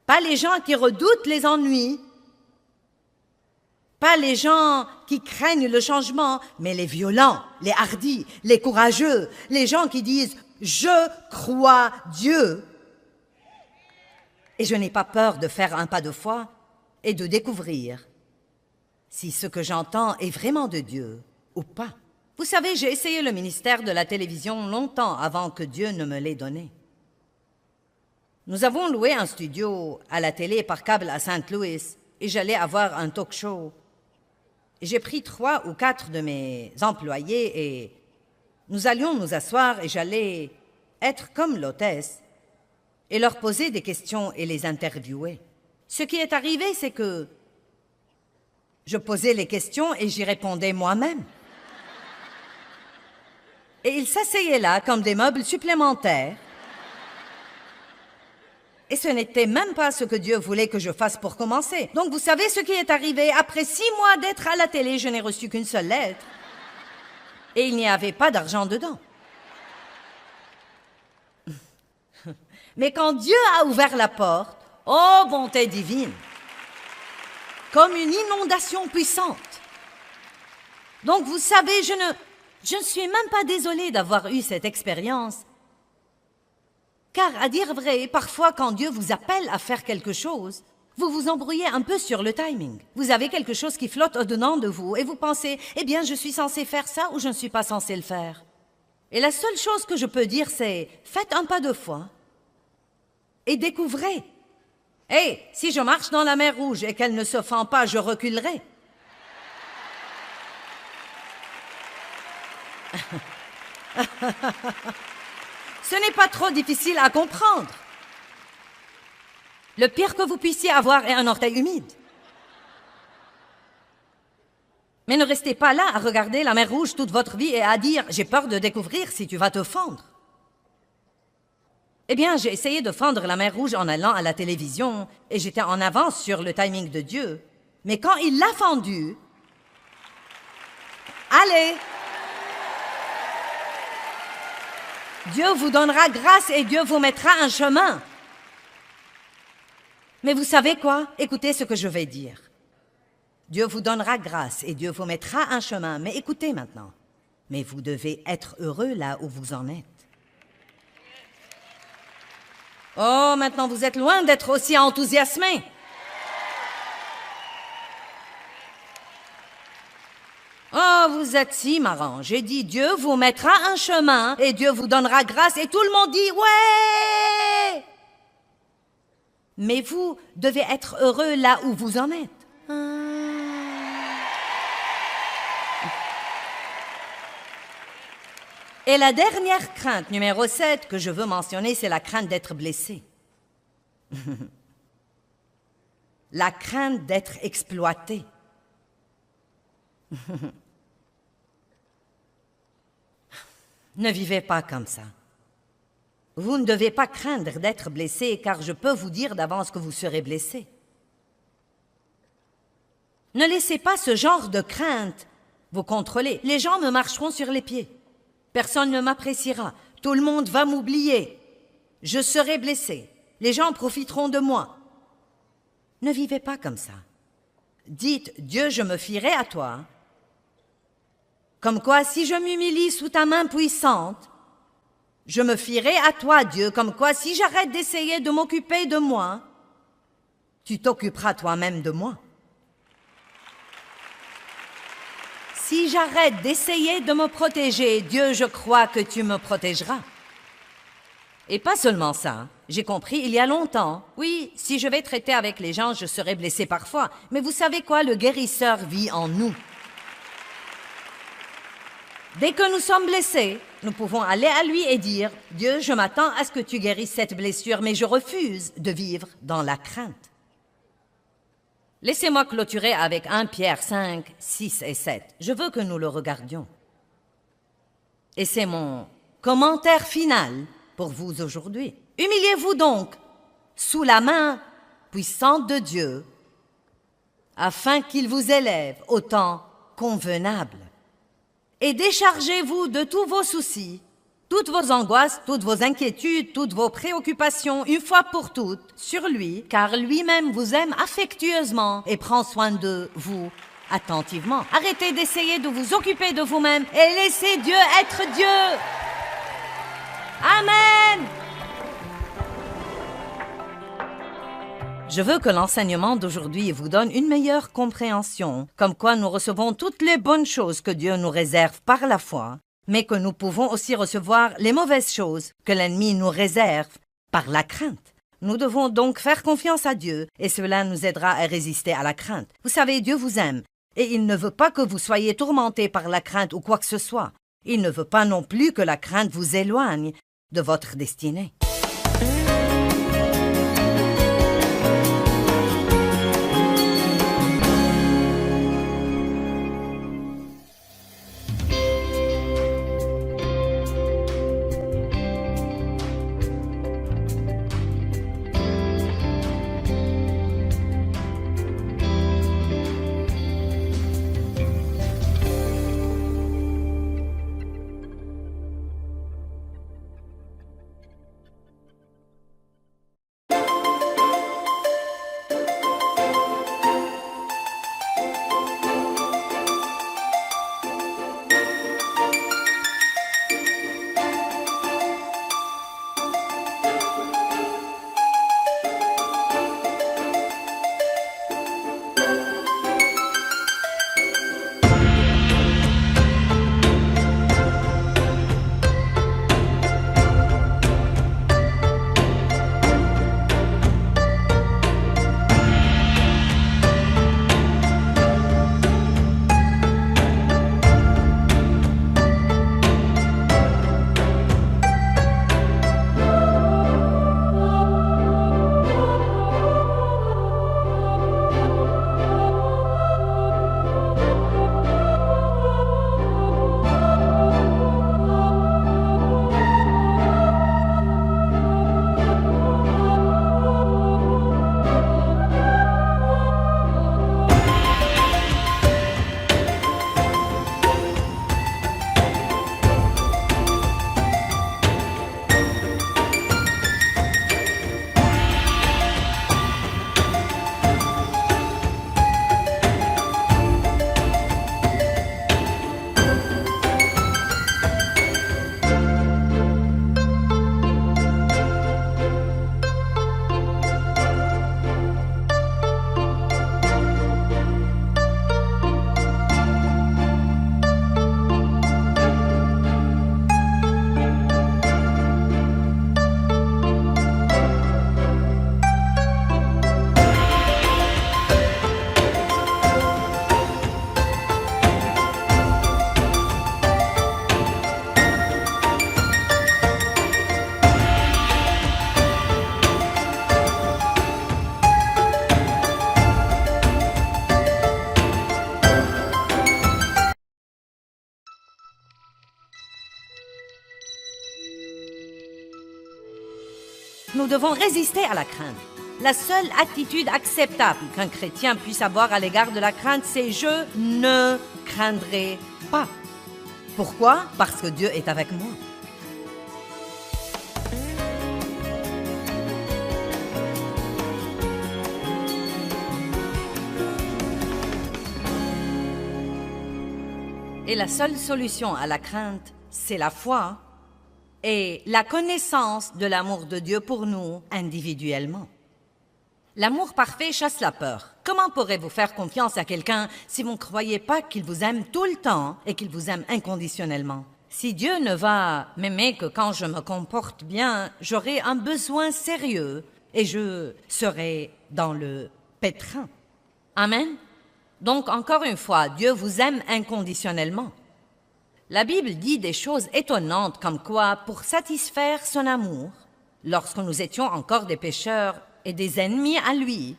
pas les gens qui redoutent les ennuis, pas les gens qui craignent le changement, mais les violents, les hardis, les courageux, les gens qui disent « Je crois Dieu ». Et je n'ai pas peur de faire un pas de foi et de découvrir si ce que j'entends est vraiment de Dieu ou pas. Vous savez, j'ai essayé le ministère de la télévision longtemps avant que Dieu ne me l'ait donné. Nous avons loué un studio à la télé par câble à Saint Louis et j'allais avoir un talk show. J'ai pris 3 ou 4 de mes employés et nous allions nous asseoir et j'allais être comme l'hôtesse et leur poser des questions et les interviewer. Ce qui est arrivé, c'est que je posais les questions et j'y répondais moi-même. Et ils s'asseyaient là comme des meubles supplémentaires. Et ce n'était même pas ce que Dieu voulait que je fasse pour commencer. Donc vous savez ce qui est arrivé? Après 6 mois d'être à la télé, je n'ai reçu qu'une seule lettre. Et il n'y avait pas d'argent dedans. Mais quand Dieu a ouvert la porte, oh bonté divine, comme une inondation puissante. Donc vous savez, je ne suis même pas désolée d'avoir eu cette expérience. Car, à dire vrai, parfois quand Dieu vous appelle à faire quelque chose, vous vous embrouillez un peu sur le timing. Vous avez quelque chose qui flotte au-dedans de vous et vous pensez « Eh bien, je suis censé faire ça ou je ne suis pas censé le faire ?» Et la seule chose que je peux dire, c'est « Faites un pas de foi et découvrez. » Hey, si je marche dans la mer Rouge et qu'elle ne se fend pas, je reculerai. Ce n'est pas trop difficile à comprendre. Le pire que vous puissiez avoir est un orteil humide. Mais ne restez pas là à regarder la mer Rouge toute votre vie et à dire « J'ai peur de découvrir si tu vas te fendre ». Eh bien, j'ai essayé de fendre la mer Rouge en allant à la télévision et j'étais en avance sur le timing de Dieu. Mais quand il l'a fendue, allez! Dieu vous donnera grâce et Dieu vous mettra un chemin. Mais vous savez quoi? Écoutez ce que je vais dire. Dieu vous donnera grâce et Dieu vous mettra un chemin. Mais écoutez maintenant. Mais vous devez être heureux là où vous en êtes. Oh, maintenant vous êtes loin d'être aussi enthousiasmé. Oh, vous êtes si marrant. J'ai dit Dieu vous mettra un chemin et Dieu vous donnera grâce et tout le monde dit ouais. Mais vous devez être heureux là où vous en êtes. Et la dernière crainte, numéro 7, que je veux mentionner, c'est la crainte d'être blessé. La crainte d'être exploité. Ne vivez pas comme ça. Vous ne devez pas craindre d'être blessé, car je peux vous dire d'avance que vous serez blessé. Ne laissez pas ce genre de crainte vous contrôler. Les gens me marcheront sur les pieds. Personne ne m'appréciera. Tout le monde va m'oublier. Je serai blessé. Les gens profiteront de moi. Ne vivez pas comme ça. Dites, Dieu, je me fierai à toi. Comme quoi, si je m'humilie sous ta main puissante, je me fierai à toi, Dieu. Comme quoi, si j'arrête d'essayer de m'occuper de moi, tu t'occuperas toi-même de moi. Si j'arrête d'essayer de me protéger, Dieu, je crois que tu me protégeras. Et pas seulement ça, j'ai compris il y a longtemps. Oui, si je vais traiter avec les gens, je serai blessé parfois. Mais vous savez quoi, le guérisseur vit en nous. Dès que nous sommes blessés, nous pouvons aller à lui et dire « Dieu, je m'attends à ce que tu guérisses cette blessure, mais je refuse de vivre dans la crainte. » Laissez-moi clôturer avec 1 Pierre 5, 6 et 7. Je veux que nous le regardions. Et c'est mon commentaire final pour vous aujourd'hui. Humiliez-vous donc sous la main puissante de Dieu, afin qu'il vous élève au temps convenable. Et déchargez-vous de tous vos soucis, toutes vos angoisses, toutes vos inquiétudes, toutes vos préoccupations, une fois pour toutes, sur lui, car lui-même vous aime affectueusement et prend soin de vous attentivement. Arrêtez d'essayer de vous occuper de vous-même et laissez Dieu être Dieu. Amen. Je veux que l'enseignement d'aujourd'hui vous donne une meilleure compréhension, comme quoi nous recevons toutes les bonnes choses que Dieu nous réserve par la foi, mais que nous pouvons aussi recevoir les mauvaises choses que l'ennemi nous réserve par la crainte. Nous devons donc faire confiance à Dieu et cela nous aidera à résister à la crainte. Vous savez, Dieu vous aime et il ne veut pas que vous soyez tourmentés par la crainte ou quoi que ce soit. Il ne veut pas non plus que la crainte vous éloigne de votre destinée. Nous devons résister à la crainte. La seule attitude acceptable qu'un chrétien puisse avoir à l'égard de la crainte, c'est « je ne craindrai pas ». Pourquoi? Parce que Dieu est avec moi. Et la seule solution à la crainte, c'est la foi et la connaissance de l'amour de Dieu pour nous individuellement. L'amour parfait chasse la peur. Comment pourrez-vous faire confiance à quelqu'un si vous ne croyez pas qu'il vous aime tout le temps et qu'il vous aime inconditionnellement? Si Dieu ne va m'aimer que quand je me comporte bien, j'aurai un besoin sérieux et je serai dans le pétrin. Amen. Donc, encore une fois, Dieu vous aime inconditionnellement. La Bible dit des choses étonnantes comme quoi, pour satisfaire son amour, lorsque nous étions encore des pécheurs et des ennemis à lui,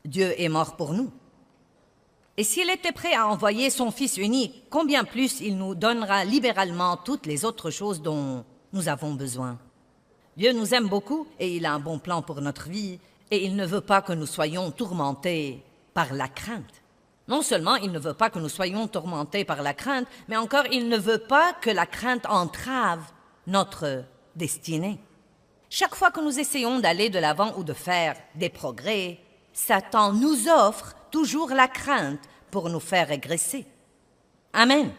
Dieu est mort pour nous. Et s'il était prêt à envoyer son Fils unique, combien plus il nous donnera libéralement toutes les autres choses dont nous avons besoin. Dieu nous aime beaucoup et il a un bon plan pour notre vie et il ne veut pas que nous soyons tourmentés par la crainte. Non seulement il ne veut pas que nous soyons tourmentés par la crainte, mais encore il ne veut pas que la crainte entrave notre destinée. Chaque fois que nous essayons d'aller de l'avant ou de faire des progrès, Satan nous offre toujours la crainte pour nous faire régresser. Amen.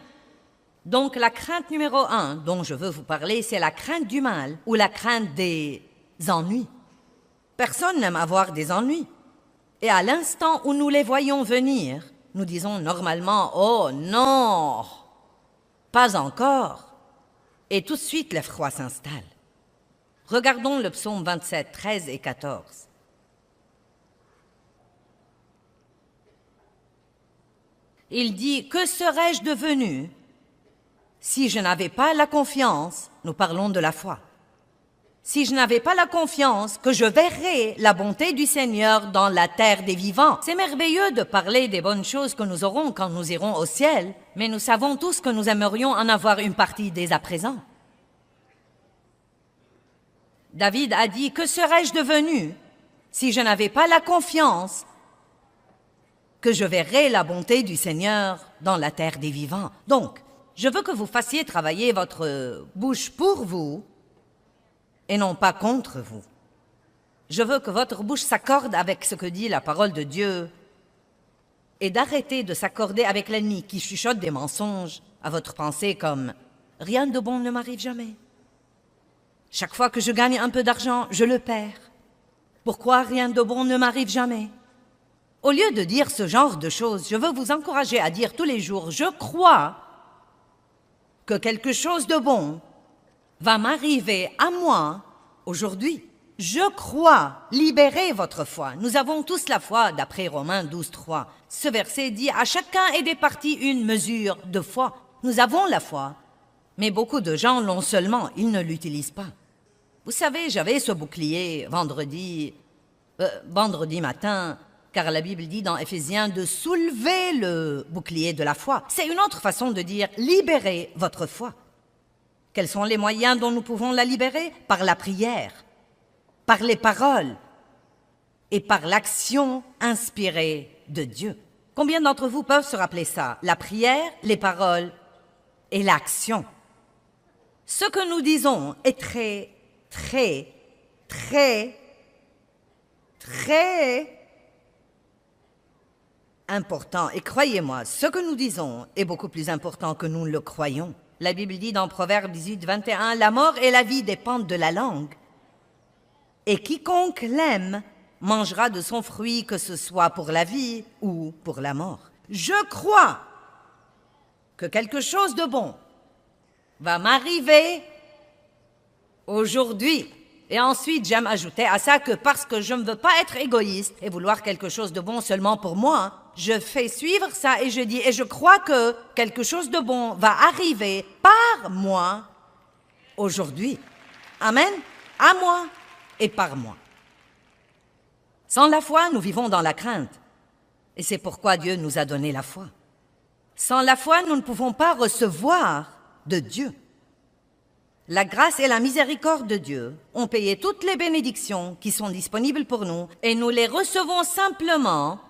Donc la crainte numéro 1 dont je veux vous parler, c'est la crainte du mal ou la crainte des ennuis. Personne n'aime avoir des ennuis. Et à l'instant où nous les voyons venir, nous disons normalement « Oh non, pas encore !» Et tout de suite l'effroi s'installe. Regardons le psaume 27, 13 et 14. Il dit « Que serais-je devenu si je n'avais pas la confiance ?» Nous parlons de la foi. Si je n'avais pas la confiance que je verrais la bonté du Seigneur dans la terre des vivants. C'est merveilleux de parler des bonnes choses que nous aurons quand nous irons au ciel, mais nous savons tous que nous aimerions en avoir une partie dès à présent. David a dit « Que serais-je devenu si je n'avais pas la confiance que je verrais la bonté du Seigneur dans la terre des vivants ?» Donc, je veux que vous fassiez travailler votre bouche pour vous et non pas contre vous. Je veux que votre bouche s'accorde avec ce que dit la parole de Dieu et d'arrêter de s'accorder avec l'ennemi qui chuchote des mensonges à votre pensée comme « Rien de bon ne m'arrive jamais. Chaque fois que je gagne un peu d'argent, je le perds. Pourquoi rien de bon ne m'arrive jamais ?» Au lieu de dire ce genre de choses, je veux vous encourager à dire tous les jours « Je crois que quelque chose de bon va m'arriver à moi aujourd'hui. Je crois. Libérez votre foi. Nous avons tous la foi, d'après Romains 12, 3. Ce verset dit « À chacun est départie une mesure de foi. » Nous avons la foi, mais beaucoup de gens l'ont seulement, ils ne l'utilisent pas. Vous savez, j'avais ce bouclier vendredi matin, car la Bible dit dans Éphésiens de soulever le bouclier de la foi. C'est une autre façon de dire « libérez votre foi ». Quels sont les moyens dont nous pouvons la libérer? Par la prière, par les paroles et par l'action inspirée de Dieu. Combien d'entre vous peuvent se rappeler ça? La prière, les paroles et l'action. Ce que nous disons est très, très, très, très important. Et croyez-moi, ce que nous disons est beaucoup plus important que nous le croyons. La Bible dit dans Proverbe 18, 21, « La mort et la vie dépendent de la langue. Et quiconque l'aime mangera de son fruit, que ce soit pour la vie ou pour la mort. » Je crois que quelque chose de bon va m'arriver aujourd'hui. Et ensuite, j'aime ajouter à ça que parce que je ne veux pas être égoïste et vouloir quelque chose de bon seulement pour moi, je fais suivre ça et je dis, et je crois que quelque chose de bon va arriver par moi aujourd'hui. Amen. À moi et par moi. Sans la foi, nous vivons dans la crainte. Et c'est pourquoi Dieu nous a donné la foi. Sans la foi, nous ne pouvons pas recevoir de Dieu. La grâce et la miséricorde de Dieu ont payé toutes les bénédictions qui sont disponibles pour nous et nous les recevons simplement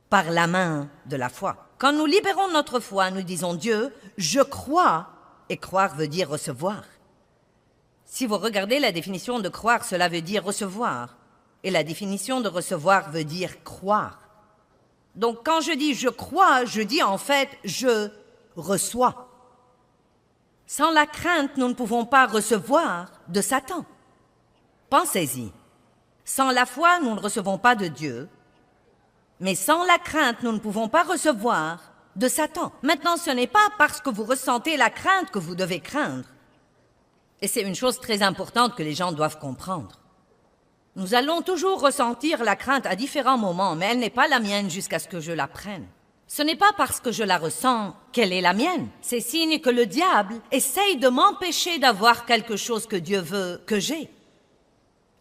par la main de la foi. Quand nous libérons notre foi, nous disons Dieu, je crois, et croire veut dire recevoir. Si vous regardez la définition de croire, cela veut dire recevoir. Et la définition de recevoir veut dire croire. Donc quand je dis je crois, je dis en fait je reçois. Sans la crainte, nous ne pouvons pas recevoir de Satan. Pensez-y. Sans la foi, nous ne recevons pas de Dieu. Mais sans la crainte, nous ne pouvons pas recevoir de Satan. Maintenant, ce n'est pas parce que vous ressentez la crainte que vous devez craindre. Et c'est une chose très importante que les gens doivent comprendre. Nous allons toujours ressentir la crainte à différents moments, mais elle n'est pas la mienne jusqu'à ce que je la prenne. Ce n'est pas parce que je la ressens qu'elle est la mienne. C'est signe que le diable essaye de m'empêcher d'avoir quelque chose que Dieu veut que j'ai.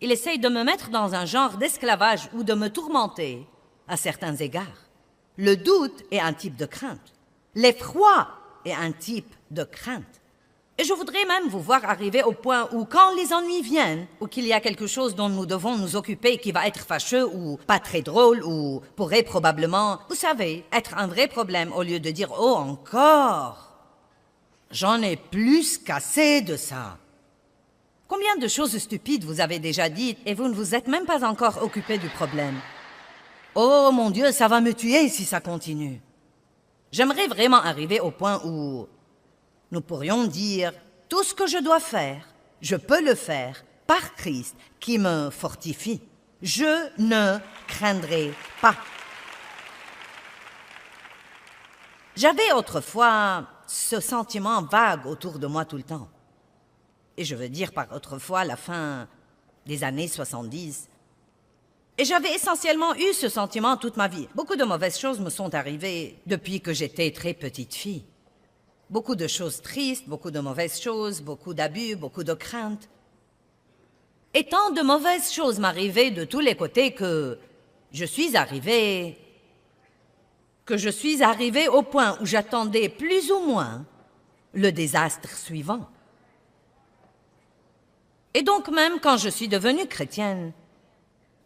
Il essaye de me mettre dans un genre d'esclavage ou de me tourmenter à certains égards. Le doute est un type de crainte. L'effroi est un type de crainte. Et je voudrais même vous voir arriver au point où quand les ennuis viennent, ou qu'il y a quelque chose dont nous devons nous occuper qui va être fâcheux ou pas très drôle ou pourrait probablement, vous savez, être un vrai problème au lieu de dire « Oh, encore !» J'en ai plus qu'assez de ça. Combien de choses stupides vous avez déjà dites et vous ne vous êtes même pas encore occupé du problème? Oh mon Dieu, ça va me tuer si ça continue. J'aimerais vraiment arriver au point où nous pourrions dire, tout ce que je dois faire, je peux le faire par Christ qui me fortifie. Je ne craindrai pas. J'avais autrefois ce sentiment vague autour de moi tout le temps. Et je veux dire par autrefois la fin des années 70. Et j'avais essentiellement eu ce sentiment toute ma vie. Beaucoup de mauvaises choses me sont arrivées depuis que j'étais très petite fille. Beaucoup de choses tristes, beaucoup de mauvaises choses, beaucoup d'abus, beaucoup de craintes. Et tant de mauvaises choses m'arrivaient de tous les côtés que je suis arrivée au point où j'attendais plus ou moins le désastre suivant. Et donc même quand je suis devenue chrétienne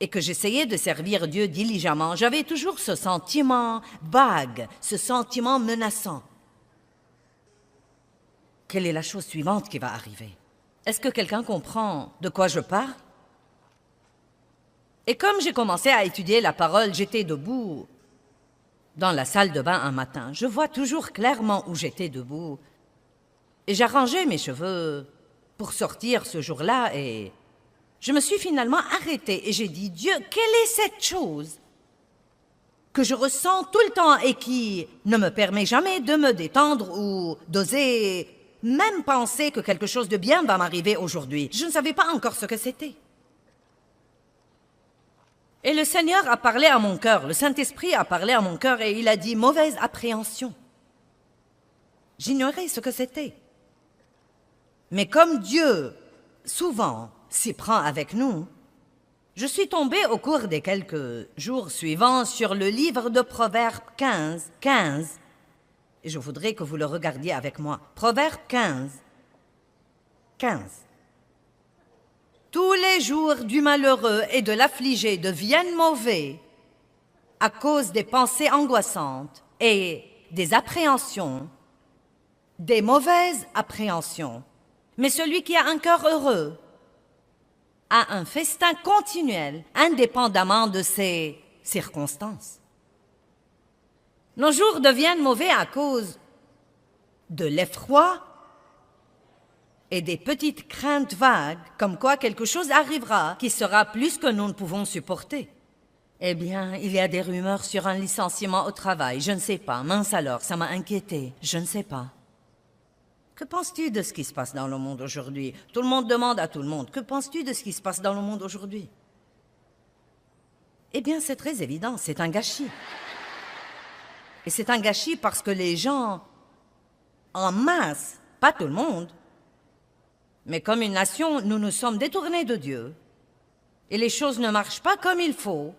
et que j'essayais de servir Dieu diligemment, j'avais toujours ce sentiment vague, ce sentiment menaçant. Quelle est la chose suivante qui va arriver? Est-ce que quelqu'un comprend de quoi je parle? Et comme j'ai commencé à étudier la parole, j'étais debout dans la salle de bain un matin. Je vois toujours clairement où j'étais debout. Et j'arrangeais mes cheveux pour sortir ce jour-là et je me suis finalement arrêtée et j'ai dit, Dieu, quelle est cette chose que je ressens tout le temps et qui ne me permet jamais de me détendre ou d'oser même penser que quelque chose de bien va m'arriver aujourd'hui. Je ne savais pas encore ce que c'était. Et le Seigneur a parlé à mon cœur, le Saint-Esprit a parlé à mon cœur et il a dit « mauvaise appréhension ». J'ignorais ce que c'était. Mais comme Dieu, souvent, s'y prend avec nous, je suis tombée au cours des quelques jours suivants sur le livre de Proverbes 15, et je voudrais que vous le regardiez avec moi. Proverbe 15. Tous les jours du malheureux et de l'affligé deviennent mauvais à cause des pensées angoissantes et des appréhensions, des mauvaises appréhensions. Mais celui qui a un cœur heureux a un festin continuel, indépendamment de ses circonstances. Nos jours deviennent mauvais à cause de l'effroi et des petites craintes vagues, comme quoi quelque chose arrivera qui sera plus que nous ne pouvons supporter. Eh bien, il y a des rumeurs sur un licenciement au travail, je ne sais pas. Mince alors, ça m'a inquiété, je ne sais pas. Que penses-tu de ce qui se passe dans le monde aujourd'hui? Tout le monde demande à tout le monde, que penses-tu de ce qui se passe dans le monde aujourd'hui? Eh bien, c'est très évident, c'est un gâchis. Et c'est un gâchis parce que les gens, en masse, pas tout le monde, mais comme une nation, nous nous sommes détournés de Dieu. Et les choses ne marchent pas comme il faut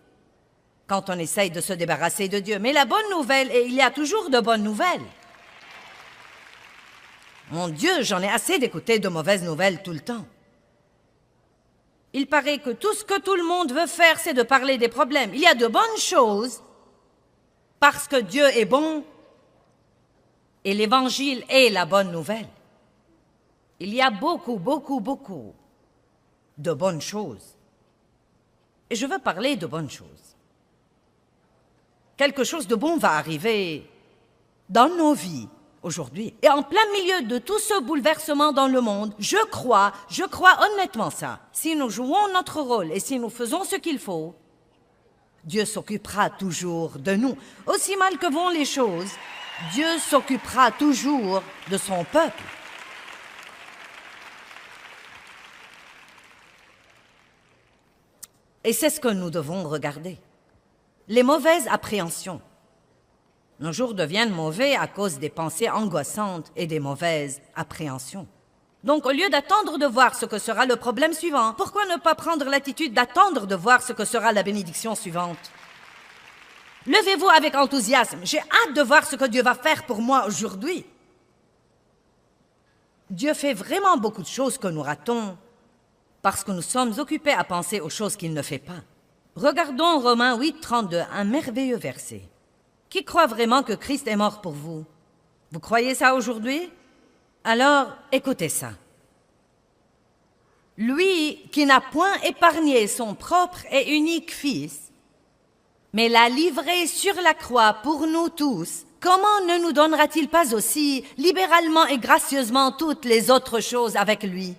quand on essaye de se débarrasser de Dieu. Mais la bonne nouvelle, et il y a toujours de bonnes nouvelles, Mon Dieu, j'en ai assez d'écouter de mauvaises nouvelles tout le temps. Il paraît que tout ce que tout le monde veut faire, c'est de parler des problèmes. Il y a de bonnes choses parce que Dieu est bon et l'Évangile est la bonne nouvelle. Il y a beaucoup de bonnes choses. Et je veux parler de bonnes choses. Quelque chose de bon va arriver dans nos vies aujourd'hui. Et en plein milieu de tout ce bouleversement dans le monde, je crois honnêtement ça. Si nous jouons notre rôle et si nous faisons ce qu'il faut, Dieu s'occupera toujours de nous. Aussi mal que vont les choses, Dieu s'occupera toujours de son peuple. Et c'est ce que nous devons regarder. Les mauvaises appréhensions. Nos jours deviennent mauvais à cause des pensées angoissantes et des mauvaises appréhensions. Donc, au lieu d'attendre de voir ce que sera le problème suivant, pourquoi ne pas prendre l'attitude d'attendre de voir ce que sera la bénédiction suivante? Levez-vous avec enthousiasme. J'ai hâte de voir ce que Dieu va faire pour moi aujourd'hui. Dieu fait vraiment beaucoup de choses que nous ratons parce que nous sommes occupés à penser aux choses qu'il ne fait pas. Regardons Romains 8, 32, un merveilleux verset. Qui croit vraiment que Christ est mort pour vous? Vous croyez ça aujourd'hui? Alors, écoutez ça. Lui qui n'a point épargné son propre et unique Fils, mais l'a livré sur la croix pour nous tous, comment ne nous donnera-t-il pas aussi libéralement et gracieusement toutes les autres choses avec lui?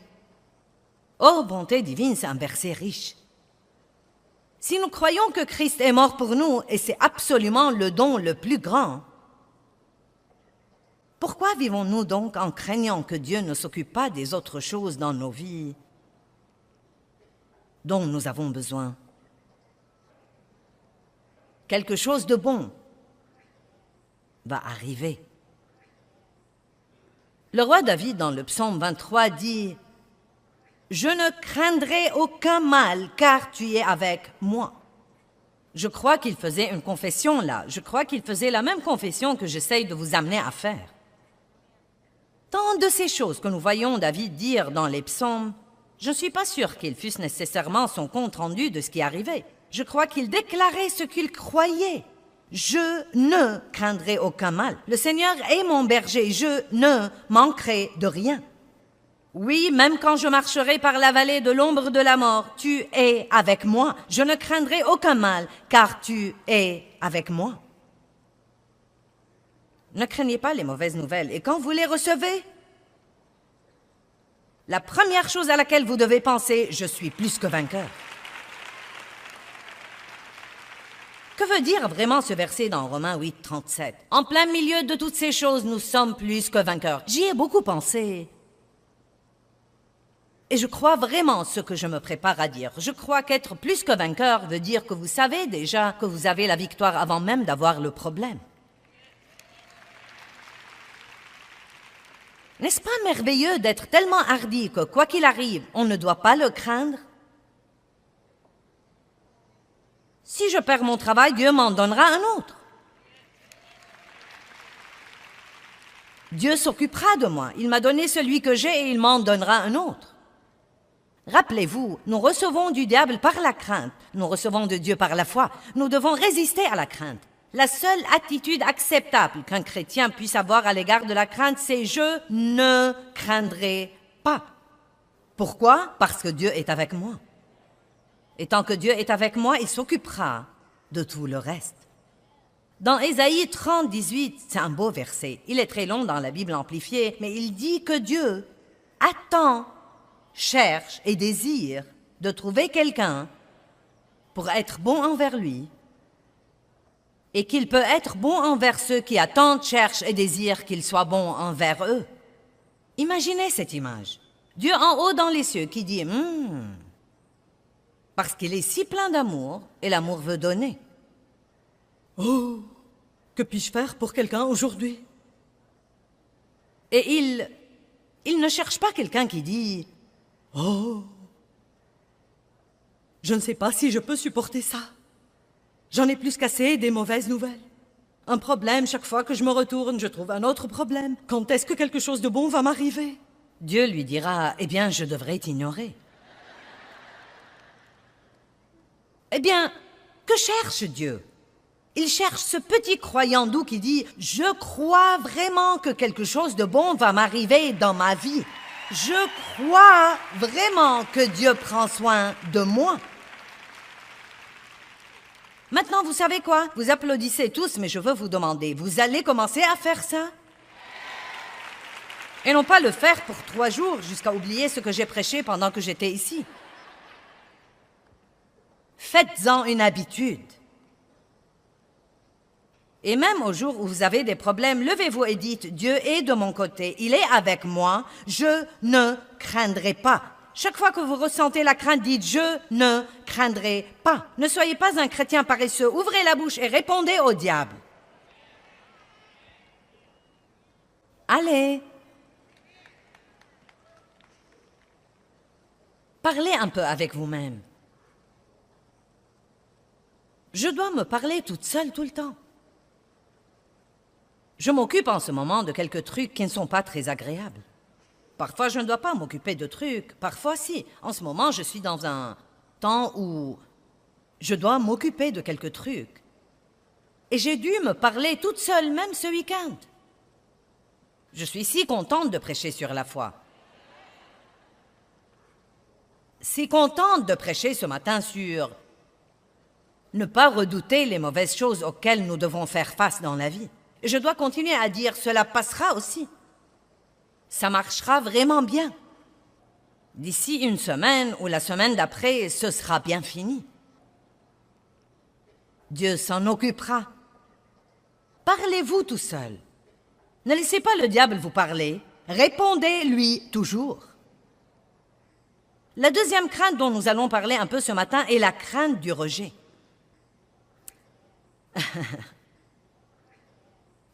Oh, bonté divine, c'est un verset riche. Si nous croyons que Christ est mort pour nous, et c'est absolument le don le plus grand, pourquoi vivons-nous donc en craignant que Dieu ne s'occupe pas des autres choses dans nos vies dont nous avons besoin? Quelque chose de bon va arriver. Le roi David, dans le psaume 23, dit « Je ne craindrai aucun mal, car tu es avec moi. » Je crois qu'il faisait une confession là. Je crois qu'il faisait la même confession que j'essaye de vous amener à faire. Tant de ces choses que nous voyons David dire dans les psaumes, je ne suis pas sûre qu'ils fussent nécessairement son compte-rendu de ce qui arrivait. Je crois qu'il déclarait ce qu'il croyait. Je ne craindrai aucun mal. Le Seigneur est mon berger, je ne manquerai de rien. Oui, même quand je marcherai par la vallée de l'ombre de la mort, tu es avec moi. Je ne craindrai aucun mal, car tu es avec moi. Ne craignez pas les mauvaises nouvelles. Et quand vous les recevez, la première chose à laquelle vous devez penser, je suis plus que vainqueur. Que veut dire vraiment ce verset dans Romains 8, 37? En plein milieu de toutes ces choses, nous sommes plus que vainqueurs. J'y ai beaucoup pensé. Et je crois vraiment ce que je me prépare à dire. Je crois qu'être plus que vainqueur veut dire que vous savez déjà que vous avez la victoire avant même d'avoir le problème. N'est-ce pas merveilleux d'être tellement hardi que quoi qu'il arrive, on ne doit pas le craindre? Si je perds mon travail, Dieu m'en donnera un autre. Dieu s'occupera de moi. Il m'a donné celui que j'ai et il m'en donnera un autre. Rappelez-vous, nous recevons du diable par la crainte. Nous recevons de Dieu par la foi. Nous devons résister à la crainte. La seule attitude acceptable qu'un chrétien puisse avoir à l'égard de la crainte, c'est « je ne craindrai pas ». Pourquoi? Parce que Dieu est avec moi. Et tant que Dieu est avec moi, il s'occupera de tout le reste. Dans Ésaïe 30, 18, c'est un beau verset. Il est très long dans la Bible amplifiée, mais il dit que Dieu attend, cherche et désire de trouver quelqu'un pour être bon envers lui et qu'il peut être bon envers ceux qui attendent, cherchent et désirent qu'il soit bon envers eux. Imaginez cette image. Dieu en haut dans les cieux qui dit parce qu'il est si plein d'amour et l'amour veut donner. Oh, que puis-je faire pour quelqu'un aujourd'hui? Et il ne cherche pas quelqu'un qui dit oh, je ne sais pas si je peux supporter ça. J'en ai plus qu'assez des mauvaises nouvelles. Un problème, chaque fois que je me retourne, je trouve un autre problème. Quand est-ce que quelque chose de bon va m'arriver? Dieu lui dira, eh bien, je devrais t'ignorer. Eh bien, que cherche Dieu? Il cherche ce petit croyant doux qui dit « Je crois vraiment que quelque chose de bon va m'arriver dans ma vie. Je crois vraiment que Dieu prend soin de moi. » Maintenant, vous savez quoi? Vous applaudissez tous, mais je veux vous demander, vous allez commencer à faire ça? Et non pas le faire pour 3 jours jusqu'à oublier ce que j'ai prêché pendant que j'étais ici. Faites-en une habitude. Et même au jour où vous avez des problèmes, levez-vous et dites « Dieu est de mon côté, il est avec moi, je ne craindrai pas ». Chaque fois que vous ressentez la crainte, dites « Je ne craindrai pas ». Ne soyez pas un chrétien paresseux, ouvrez la bouche et répondez au diable. Allez. Parlez un peu avec vous-même. Je dois me parler toute seule tout le temps. Je m'occupe en ce moment de quelques trucs qui ne sont pas très agréables. Parfois, je ne dois pas m'occuper de trucs. Parfois, si. En ce moment, je suis dans un temps où je dois m'occuper de quelques trucs. Et j'ai dû me parler toute seule, même ce week-end. Je suis si contente de prêcher sur la foi. Si contente de prêcher ce matin sur ne pas redouter les mauvaises choses auxquelles nous devons faire face dans la vie. Je dois continuer à dire « cela passera aussi ». Ça marchera vraiment bien. D'ici une semaine ou la semaine d'après, ce sera bien fini. Dieu s'en occupera. Parlez-vous tout seul. Ne laissez pas le diable vous parler. Répondez-lui toujours. La deuxième crainte dont nous allons parler un peu ce matin est la crainte du rejet.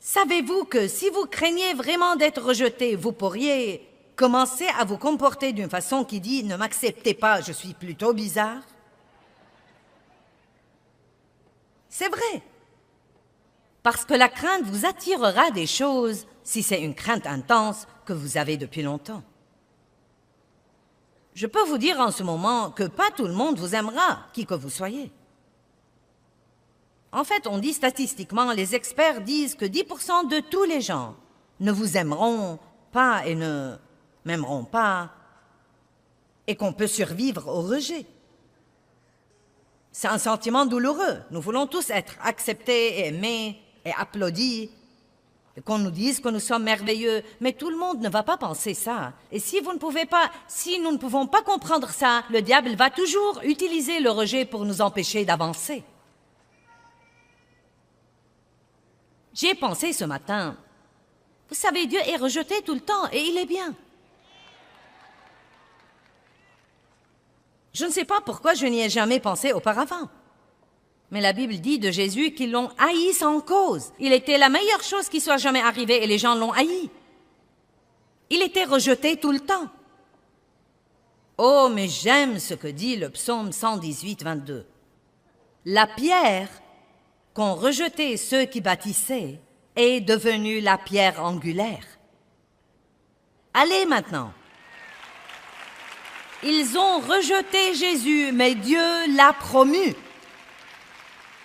Savez-vous que si vous craignez vraiment d'être rejeté, vous pourriez commencer à vous comporter d'une façon qui dit « Ne m'acceptez pas, je suis plutôt bizarre ». C'est vrai. Parce que la crainte vous attirera des choses, si c'est une crainte intense, que vous avez depuis longtemps. Je peux vous dire en ce moment que pas tout le monde vous aimera, qui que vous soyez. En fait, on dit statistiquement, les experts disent que 10% de tous les gens ne vous aimeront pas et ne m'aimeront pas, et qu'on peut survivre au rejet. C'est un sentiment douloureux. Nous voulons tous être acceptés, et aimés et applaudis, et qu'on nous dise que nous sommes merveilleux, mais tout le monde ne va pas penser ça. Et si nous ne pouvons pas comprendre ça, le diable va toujours utiliser le rejet pour nous empêcher d'avancer. J'y ai pensé ce matin. Vous savez, Dieu est rejeté tout le temps et il est bien. Je ne sais pas pourquoi je n'y ai jamais pensé auparavant. Mais la Bible dit de Jésus qu'ils l'ont haï sans cause. Il était la meilleure chose qui soit jamais arrivée et les gens l'ont haï. Il était rejeté tout le temps. Oh, mais j'aime ce que dit le psaume 118, 22. La pierre qu'ont rejeté ceux qui bâtissaient est devenue la pierre angulaire. Allez maintenant. Ils ont rejeté Jésus, mais Dieu l'a promu.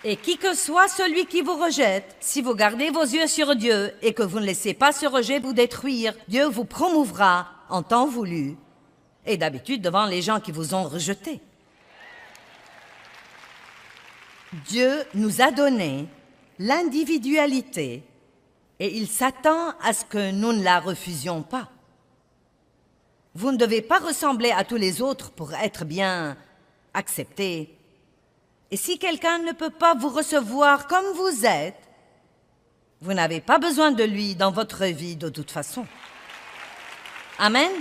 Et qui que soit celui qui vous rejette, si vous gardez vos yeux sur Dieu et que vous ne laissez pas ce rejet vous détruire, Dieu vous promouvra en temps voulu, et d'habitude devant les gens qui vous ont rejeté. Dieu nous a donné l'individualité et il s'attend à ce que nous ne la refusions pas. Vous ne devez pas ressembler à tous les autres pour être bien accepté. Et si quelqu'un ne peut pas vous recevoir comme vous êtes, vous n'avez pas besoin de lui dans votre vie de toute façon. Amen.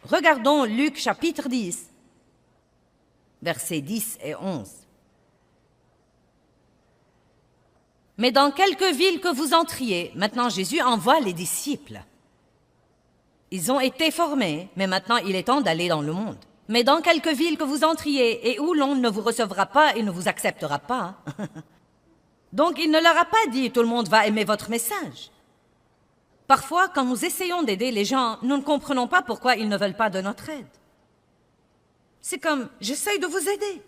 Regardons Luc chapitre 10, versets 10 et 11. Mais dans quelque ville que vous entriez, maintenant Jésus envoie les disciples. Ils ont été formés, mais maintenant il est temps d'aller dans le monde. Mais dans quelque ville que vous entriez et où l'on ne vous recevra pas et ne vous acceptera pas. Donc il ne leur a pas dit « tout le monde va aimer votre message ». Parfois, quand nous essayons d'aider les gens, nous ne comprenons pas pourquoi ils ne veulent pas de notre aide. C'est comme « j'essaye de vous aider ».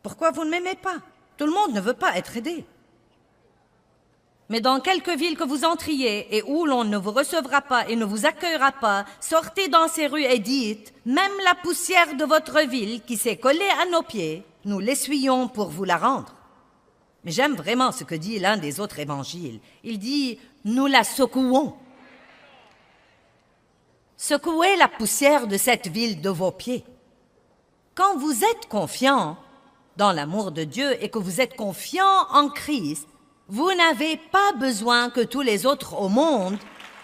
Pourquoi vous ne m'aimez pas? Tout le monde ne veut pas être aidé. Mais dans quelque ville que vous entriez et où l'on ne vous recevra pas et ne vous accueillera pas, sortez dans ces rues et dites, même la poussière de votre ville qui s'est collée à nos pieds, nous l'essuyons pour vous la rendre. Mais j'aime vraiment ce que dit l'un des autres évangiles. Il dit, nous la secouons. Secouez la poussière de cette ville de vos pieds. Quand vous êtes confiant dans l'amour de Dieu et que vous êtes confiant en Christ, vous n'avez pas besoin que tous les autres au monde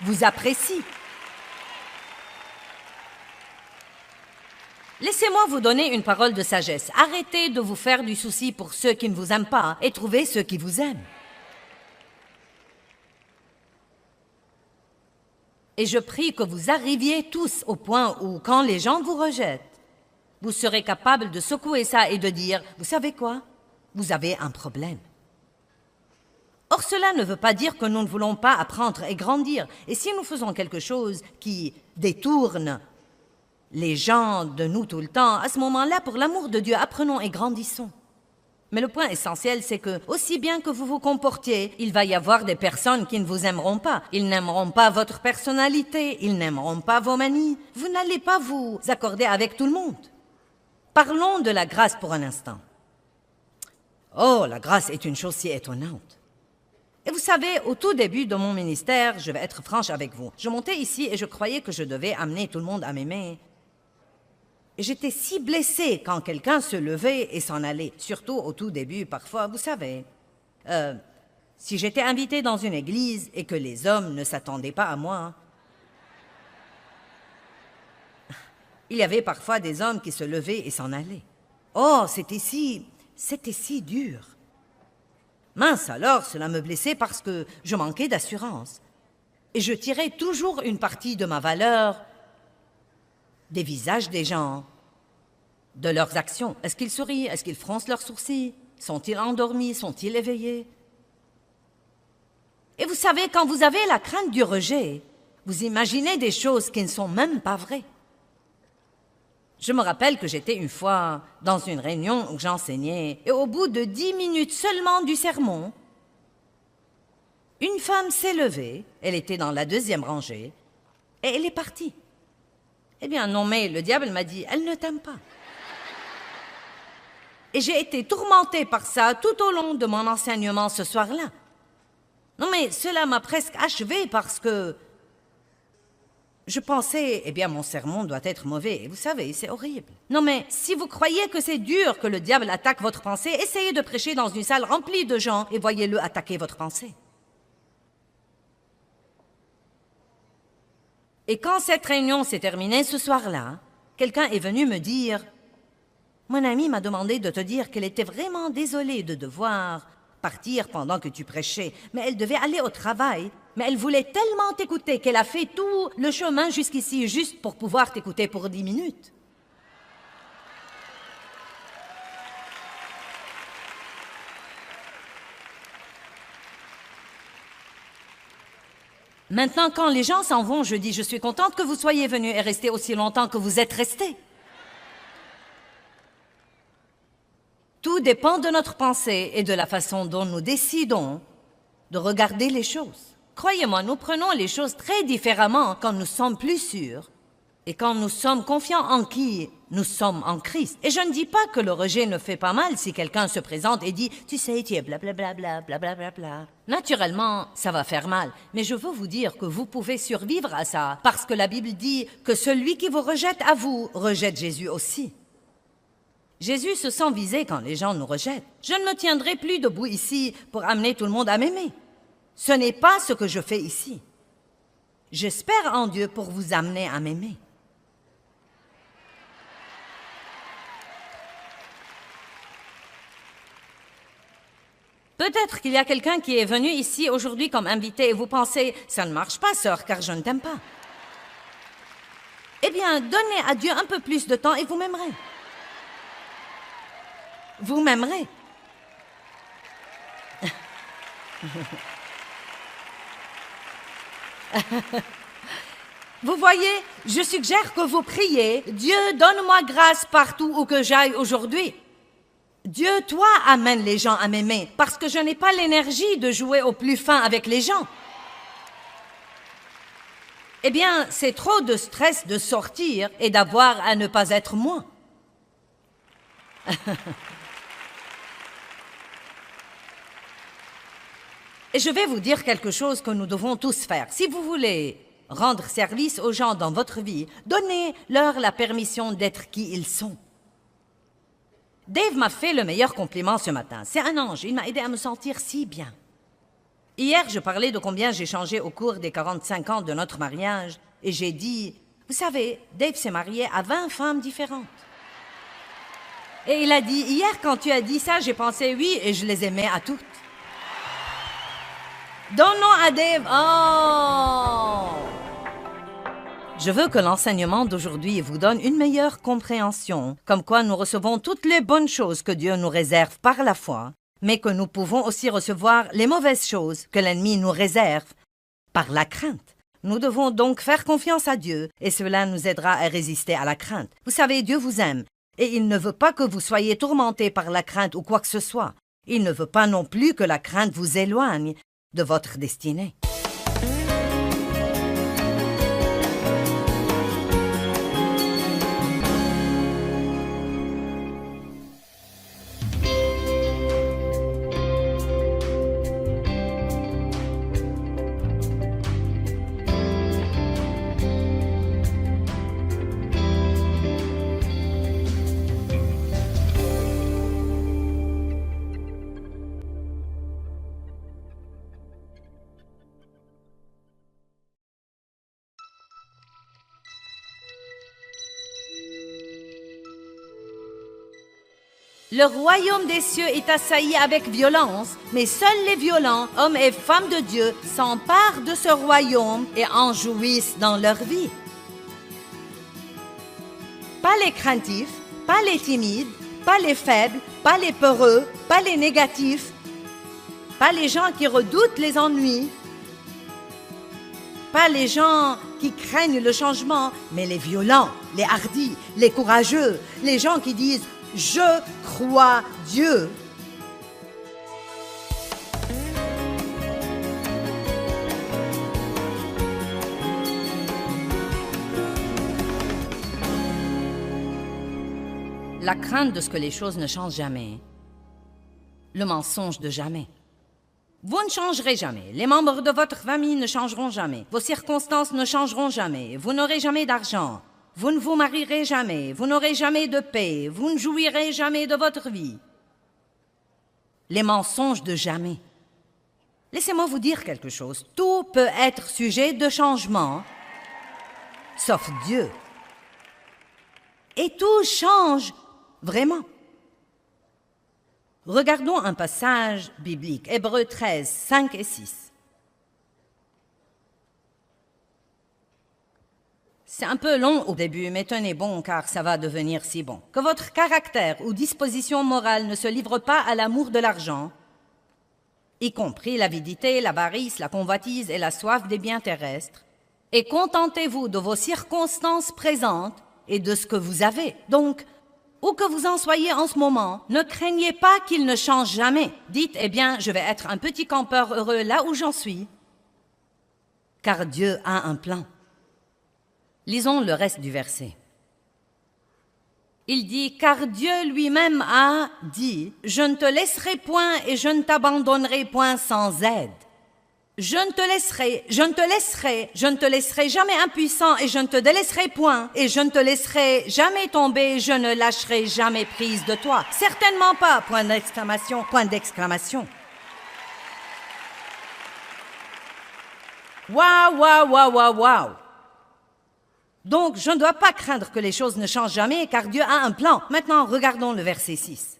vous apprécient. Laissez-moi vous donner une parole de sagesse. Arrêtez de vous faire du souci pour ceux qui ne vous aiment pas et trouvez ceux qui vous aiment. Et je prie que vous arriviez tous au point où, quand les gens vous rejettent, vous serez capable de secouer ça et de dire, vous savez quoi? Vous avez un problème. Or, cela ne veut pas dire que nous ne voulons pas apprendre et grandir. Et si nous faisons quelque chose qui détourne les gens de nous tout le temps, à ce moment-là, pour l'amour de Dieu, apprenons et grandissons. Mais le point essentiel, c'est que, aussi bien que vous vous comportiez, il va y avoir des personnes qui ne vous aimeront pas. Ils n'aimeront pas votre personnalité, ils n'aimeront pas vos manies. Vous n'allez pas vous accorder avec tout le monde. Parlons de la grâce pour un instant. Oh, la grâce est une chose si étonnante. Et vous savez, au tout début de mon ministère, je vais être franche avec vous, je montais ici et je croyais que je devais amener tout le monde à m'aimer. Et j'étais si blessée quand quelqu'un se levait et s'en allait, surtout au tout début, parfois, vous savez. Si j'étais invitée dans une église et que les hommes ne s'attendaient pas à moi, il y avait parfois des hommes qui se levaient et s'en allaient. Oh, c'était si dur. Mince alors, cela me blessait parce que je manquais d'assurance. Et je tirais toujours une partie de ma valeur des visages des gens, de leurs actions. Est-ce qu'ils sourient? Est-ce qu'ils froncent leurs sourcils? Sont-ils endormis? Sont-ils éveillés? Et vous savez, quand vous avez la crainte du rejet, vous imaginez des choses qui ne sont même pas vraies. Je me rappelle que j'étais une fois dans une réunion où j'enseignais et au bout de 10 minutes seulement du sermon, une femme s'est levée, elle était dans la 2e rangée, et elle est partie. Eh bien non, mais le diable m'a dit, elle ne t'aime pas. Et j'ai été tourmentée par ça tout au long de mon enseignement ce soir-là. Non mais cela m'a presque achevée parce que je pensais, eh bien, mon sermon doit être mauvais. Et vous savez, c'est horrible. Non, mais si vous croyez que c'est dur que le diable attaque votre pensée, essayez de prêcher dans une salle remplie de gens et voyez-le attaquer votre pensée. Et quand cette réunion s'est terminée ce soir-là, quelqu'un est venu me dire « Mon amie m'a demandé de te dire qu'elle était vraiment désolée de devoir partir pendant que tu prêchais, mais elle devait aller au travail. Mais elle voulait tellement t'écouter qu'elle a fait tout le chemin jusqu'ici juste pour pouvoir t'écouter pour 10 minutes. » Maintenant, quand les gens s'en vont, je dis « Je suis contente que vous soyez venus et restés aussi longtemps que vous êtes restés. » Tout dépend de notre pensée et de la façon dont nous décidons de regarder les choses. Croyez-moi, nous prenons les choses très différemment quand nous sommes plus sûrs et quand nous sommes confiants en qui nous sommes en Christ. Et je ne dis pas que le rejet ne fait pas mal si quelqu'un se présente et dit « Tu sais, tu es blablabla, blablabla. » Naturellement, ça va faire mal, mais je veux vous dire que vous pouvez survivre à ça parce que la Bible dit que celui qui vous rejette à vous, rejette Jésus aussi. Jésus se sent visé quand les gens nous rejettent. Je ne me tiendrai plus debout ici pour amener tout le monde à m'aimer. Ce n'est pas ce que je fais ici. J'espère en Dieu pour vous amener à m'aimer. Peut-être qu'il y a quelqu'un qui est venu ici aujourd'hui comme invité et vous pensez « Ça ne marche pas, sœur, car je ne t'aime pas. » Eh bien, donnez à Dieu un peu plus de temps et vous m'aimerez. Vous m'aimerez. Vous voyez, je suggère que vous priez, Dieu, donne-moi grâce partout où que j'aille aujourd'hui. Dieu, toi, amène les gens à m'aimer, parce que je n'ai pas l'énergie de jouer au plus fin avec les gens. Eh bien, c'est trop de stress de sortir et d'avoir à ne pas être moi. Et je vais vous dire quelque chose que nous devons tous faire. Si vous voulez rendre service aux gens dans votre vie, donnez-leur la permission d'être qui ils sont. Dave m'a fait le meilleur compliment ce matin. C'est un ange, il m'a aidé à me sentir si bien. Hier, je parlais de combien j'ai changé au cours des 45 ans de notre mariage, et j'ai dit, vous savez, Dave s'est marié à 20 femmes différentes. Et il a dit, hier quand tu as dit ça, j'ai pensé oui, et je les aimais à toutes. Donnons à Dave. Oh! Je veux que l'enseignement d'aujourd'hui vous donne une meilleure compréhension, comme quoi nous recevons toutes les bonnes choses que Dieu nous réserve par la foi, mais que nous pouvons aussi recevoir les mauvaises choses que l'ennemi nous réserve par la crainte. Nous devons donc faire confiance à Dieu, et cela nous aidera à résister à la crainte. Vous savez, Dieu vous aime, et il ne veut pas que vous soyez tourmentés par la crainte ou quoi que ce soit. Il ne veut pas non plus que la crainte vous éloigne de votre destinée. Le royaume des cieux est assailli avec violence, mais seuls les violents, hommes et femmes de Dieu, s'emparent de ce royaume et en jouissent dans leur vie. Pas les craintifs, pas les timides, pas les faibles, pas les peureux, pas les négatifs, pas les gens qui redoutent les ennuis, pas les gens qui craignent le changement, mais les violents, les hardis, les courageux, les gens qui disent « Je crois Dieu ». La crainte de ce que les choses ne changent jamais. Le mensonge de jamais. Vous ne changerez jamais. Les membres de votre famille ne changeront jamais. Vos circonstances ne changeront jamais. Vous n'aurez jamais d'argent. Vous ne vous marierez jamais. Vous n'aurez jamais de paix. Vous ne jouirez jamais de votre vie. Les mensonges de jamais. Laissez-moi vous dire quelque chose. Tout peut être sujet de changement, sauf Dieu. Et tout change vraiment. Regardons un passage biblique, Hébreux 13, 5 et 6. C'est un peu long au début, mais tenez bon car ça va devenir si bon. Que votre caractère ou disposition morale ne se livre pas à l'amour de l'argent, y compris l'avidité, l'avarice, la convoitise et la soif des biens terrestres, et contentez-vous de vos circonstances présentes et de ce que vous avez. Donc, où que vous en soyez en ce moment, ne craignez pas qu'il ne change jamais. Dites, eh bien, je vais être un petit campeur heureux là où j'en suis, car Dieu a un plan. Lisons le reste du verset. Il dit, car Dieu lui-même a dit, je ne te laisserai point et je ne t'abandonnerai point sans aide. Je ne te laisserai jamais impuissant et je ne te délaisserai point et je ne te laisserai jamais tomber, je ne lâcherai jamais prise de toi. Certainement pas, point d'exclamation, point d'exclamation. Waouh, waouh, waouh, waouh, waouh. Donc, je ne dois pas craindre que les choses ne changent jamais, car Dieu a un plan. Maintenant, regardons le verset 6.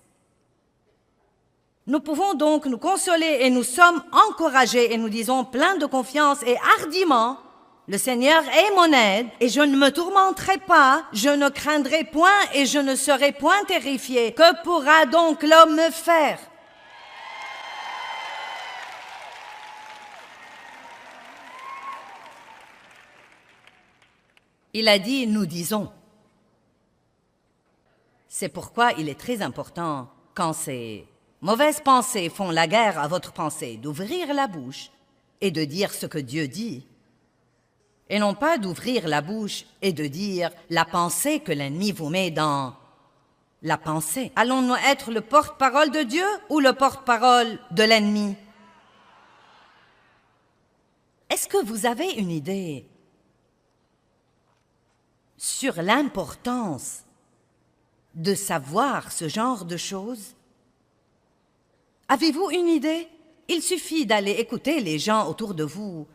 Nous pouvons donc nous consoler et nous sommes encouragés et nous disons plein de confiance et hardiment, Le Seigneur est mon aide, et je ne me tourmenterai pas, je ne craindrai point, et je ne serai point terrifié. Que pourra donc l'homme me faire? Il a dit, nous disons. C'est pourquoi il est très important, quand ces mauvaises pensées font la guerre à votre pensée, d'ouvrir la bouche et de dire ce que Dieu dit, et non pas d'ouvrir la bouche et de dire la pensée que l'ennemi vous met dans la pensée. Allons-nous être le porte-parole de Dieu ou le porte-parole de l'ennemi? Est-ce que vous avez une idée sur l'importance de savoir ce genre de choses? Avez-vous une idée? Il suffit d'aller écouter les gens autour de vous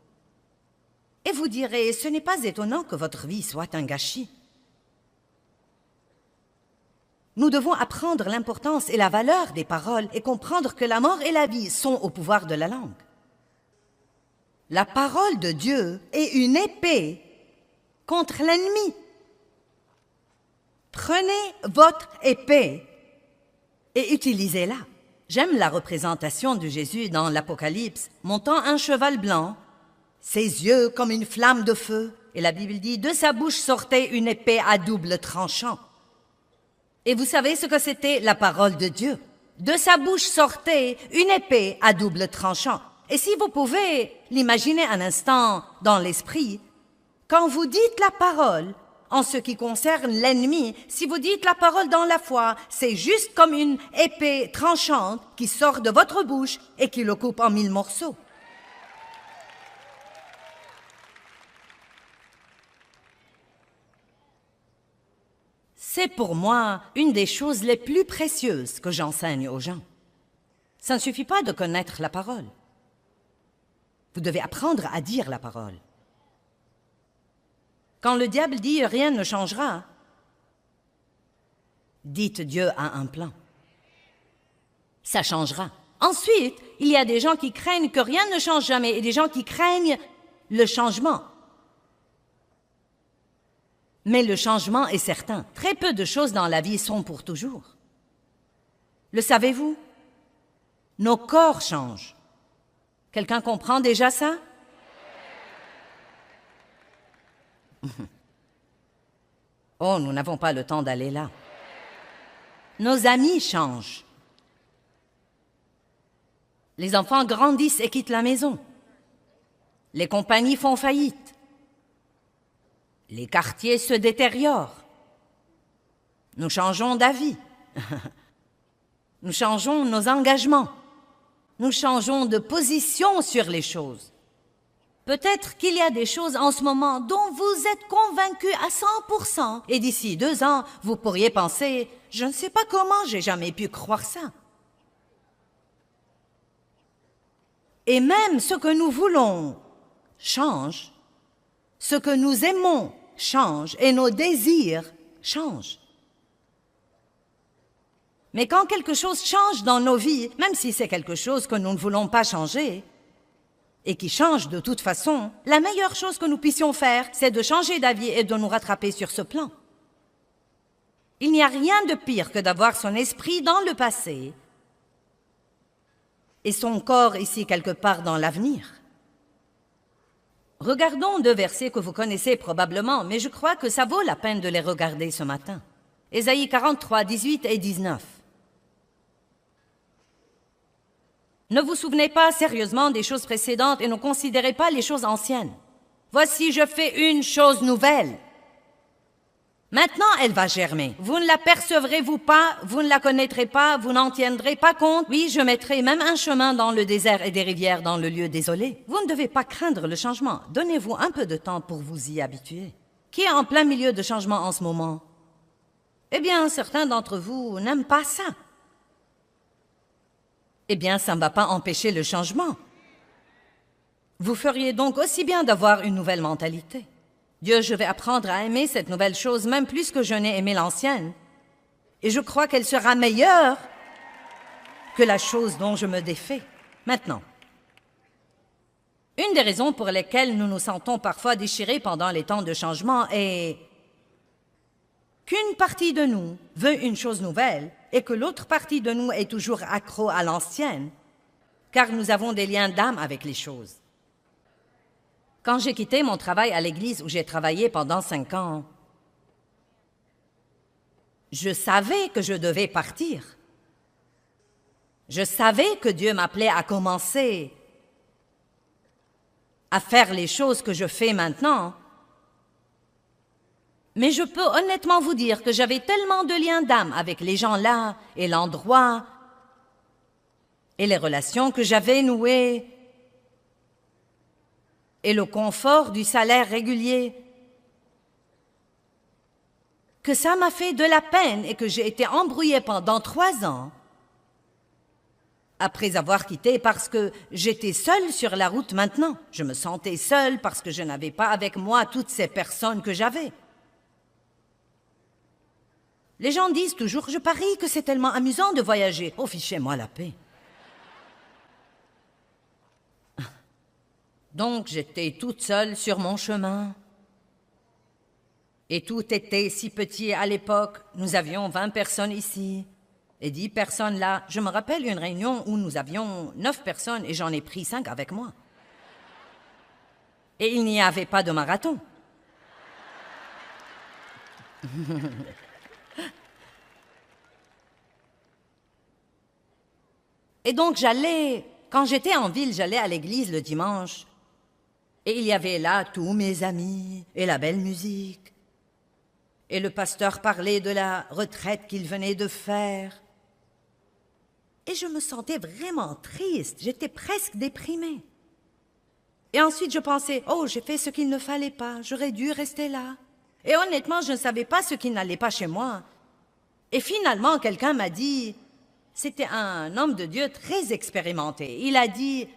et vous direz, ce n'est pas étonnant que votre vie soit un gâchis. Nous devons apprendre l'importance et la valeur des paroles et comprendre que la mort et la vie sont au pouvoir de la langue. La parole de Dieu est une épée contre l'ennemi. Prenez votre épée et utilisez-la. J'aime la représentation de Jésus dans l'Apocalypse, montant un cheval blanc, ses yeux comme une flamme de feu. Et la Bible dit, de sa bouche sortait une épée à double tranchant. Et vous savez ce que c'était? La parole de Dieu. De sa bouche sortait une épée à double tranchant. Et si vous pouvez l'imaginer un instant dans l'esprit, quand vous dites la parole, en ce qui concerne l'ennemi, si vous dites la parole dans la foi, c'est juste comme une épée tranchante qui sort de votre bouche et qui le coupe en 1000 morceaux. C'est pour moi une des choses les plus précieuses que j'enseigne aux gens. Ça ne suffit pas de connaître la parole. Vous devez apprendre à dire la parole. Quand le diable dit « rien ne changera », dites « Dieu a un plan ». Ça changera. Ensuite, il y a des gens qui craignent que rien ne change jamais et des gens qui craignent le changement. Mais le changement est certain. Très peu de choses dans la vie sont pour toujours. Le savez-vous? Nos corps changent. Quelqu'un comprend déjà ça? Oh, nous n'avons pas le temps d'aller là. Nos amis changent. Les enfants grandissent et quittent la maison. Les compagnies font faillite. Les quartiers se détériorent. Nous changeons d'avis. Nous changeons nos engagements. Nous changeons de position sur les choses. Peut-être qu'il y a des choses en ce moment dont vous êtes convaincus à 100%. Et d'ici 2 ans, vous pourriez penser, je ne sais pas comment j'ai jamais pu croire ça. Et même ce que nous voulons change, ce que nous aimons change et nos désirs changent. Mais quand quelque chose change dans nos vies, même si c'est quelque chose que nous ne voulons pas changer, et qui change de toute façon, la meilleure chose que nous puissions faire, c'est de changer d'avis et de nous rattraper sur ce plan. Il n'y a rien de pire que d'avoir son esprit dans le passé et son corps ici quelque part dans l'avenir. Regardons 2 versets que vous connaissez probablement, mais je crois que ça vaut la peine de les regarder ce matin. Ésaïe 43, 18 et 19. Ne vous souvenez pas sérieusement des choses précédentes et ne considérez pas les choses anciennes. Voici, je fais une chose nouvelle. Maintenant, elle va germer. Vous ne l'apercevrez-vous pas, vous ne la connaîtrez pas, vous n'en tiendrez pas compte. Oui, je mettrai même un chemin dans le désert et des rivières dans le lieu désolé. Vous ne devez pas craindre le changement. Donnez-vous un peu de temps pour vous y habituer. Qui est en plein milieu de changement en ce moment? Eh bien, certains d'entre vous n'aiment pas ça. Eh bien, ça ne va pas empêcher le changement. Vous feriez donc aussi bien d'avoir une nouvelle mentalité. Dieu, je vais apprendre à aimer cette nouvelle chose, même plus que je n'ai aimé l'ancienne. Et je crois qu'elle sera meilleure que la chose dont je me défais. Maintenant, Une des raisons pour lesquelles nous nous sentons parfois déchirés pendant les temps de changement est qu'une partie de nous veut une chose nouvelle et que l'autre partie de nous est toujours accro à l'ancienne, car nous avons des liens d'âme avec les choses. Quand j'ai quitté mon travail à l'église où j'ai travaillé pendant 5 ans, je savais que je devais partir. Je savais que Dieu m'appelait à commencer à faire les choses que je fais maintenant. Mais je peux honnêtement vous dire que j'avais tellement de liens d'âme avec les gens là et l'endroit et les relations que j'avais nouées et le confort du salaire régulier que ça m'a fait de la peine et que j'ai été embrouillée pendant 3 ans après avoir quitté parce que j'étais seule sur la route maintenant. Je me sentais seule parce que je n'avais pas avec moi toutes ces personnes que j'avais. Les gens disent toujours, je parie que c'est tellement amusant de voyager. Oh, fichez-moi la paix. Donc, j'étais toute seule sur mon chemin. Et tout était si petit à l'époque. Nous avions 20 personnes ici et 10 personnes là. Je me rappelle une réunion où nous avions 9 personnes et j'en ai pris 5 avec moi. Et il n'y avait pas de marathon. Et donc quand j'étais en ville, j'allais à l'église le dimanche. Et il y avait là tous mes amis et la belle musique. Et le pasteur parlait de la retraite qu'il venait de faire. Et je me sentais vraiment triste, j'étais presque déprimée. Et ensuite je pensais, oh, j'ai fait ce qu'il ne fallait pas, j'aurais dû rester là. Et honnêtement, je ne savais pas ce qui n'allait pas chez moi. Et finalement, quelqu'un m'a dit, c'était un homme de Dieu très expérimenté, il a dit,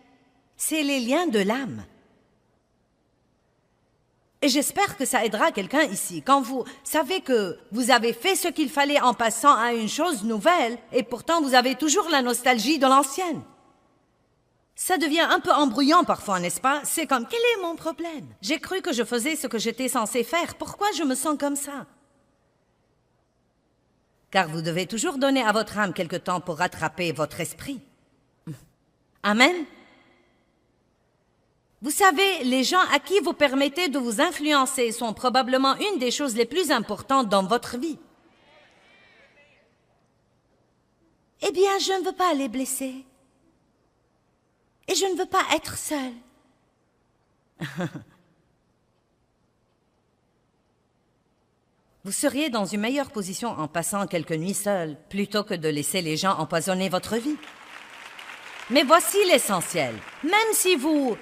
c'est les liens de l'âme. Et j'espère que ça aidera quelqu'un ici. Quand vous savez que vous avez fait ce qu'il fallait en passant à une chose nouvelle, et pourtant vous avez toujours la nostalgie de l'ancienne. Ça devient un peu embrouillant parfois, n'est-ce pas? C'est comme, quel est mon problème? J'ai cru que je faisais ce que j'étais censé faire. Pourquoi je me sens comme ça? Car vous devez toujours donner à votre âme quelque temps pour rattraper votre esprit. Amen? Vous savez, les gens à qui vous permettez de vous influencer sont probablement une des choses les plus importantes dans votre vie. Eh bien, je ne veux pas les blesser. Et je ne veux pas être seule. Vous seriez dans une meilleure position en passant quelques nuits seules, plutôt que de laisser les gens empoisonner votre vie. Mais voici l'essentiel. Même si vous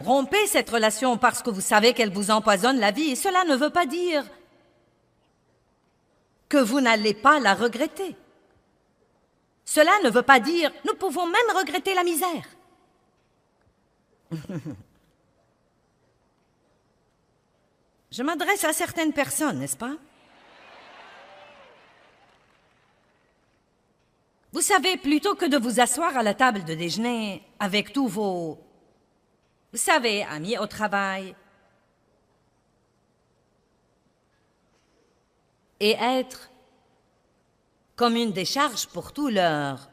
rompez cette relation parce que vous savez qu'elle vous empoisonne la vie, cela ne veut pas dire que vous n'allez pas la regretter. Cela ne veut pas dire nous pouvons même regretter la misère. Je m'adresse à certaines personnes, n'est-ce pas? Vous savez, plutôt que de vous asseoir à la table de déjeuner avec tous vos, vous savez, amis au travail, et être comme une décharge pour tous leurs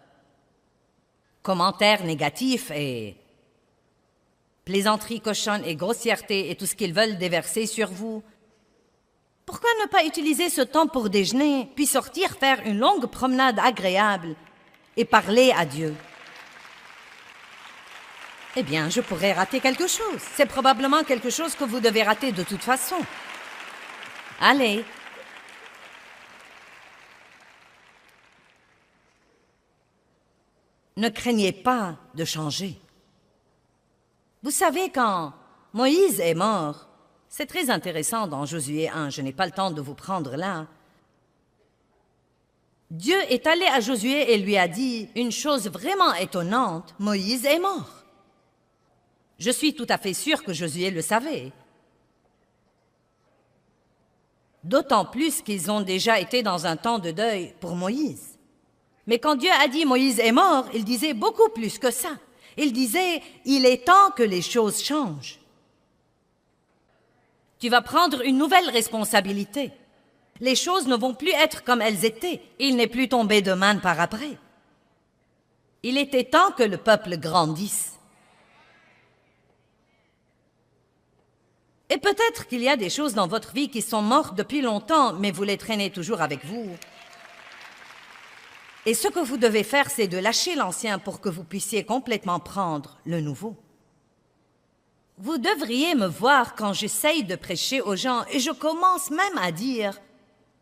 commentaires négatifs et plaisanteries cochonnes et grossièretés et tout ce qu'ils veulent déverser sur vous. Pourquoi ne pas utiliser ce temps pour déjeuner, puis sortir faire une longue promenade agréable et parler à Dieu? Eh bien, je pourrais rater quelque chose. C'est probablement quelque chose que vous devez rater de toute façon. Allez. Ne craignez pas de changer. Vous savez, quand Moïse est mort, c'est très intéressant dans Josué 1, je n'ai pas le temps de vous prendre là. Dieu est allé à Josué et lui a dit une chose vraiment étonnante, Moïse est mort. Je suis tout à fait sûre que Josué le savait. D'autant plus qu'ils ont déjà été dans un temps de deuil pour Moïse. Mais quand Dieu a dit Moïse est mort, il disait beaucoup plus que ça. Il disait, il est temps que les choses changent. Tu vas prendre une nouvelle responsabilité. Les choses ne vont plus être comme elles étaient. Il n'est plus tombé de manne par après. Il était temps que le peuple grandisse. Et peut-être qu'il y a des choses dans votre vie qui sont mortes depuis longtemps, mais vous les traînez toujours avec vous. Et ce que vous devez faire, c'est de lâcher l'ancien pour que vous puissiez complètement prendre le nouveau. Vous devriez me voir quand j'essaye de prêcher aux gens et je commence même à dire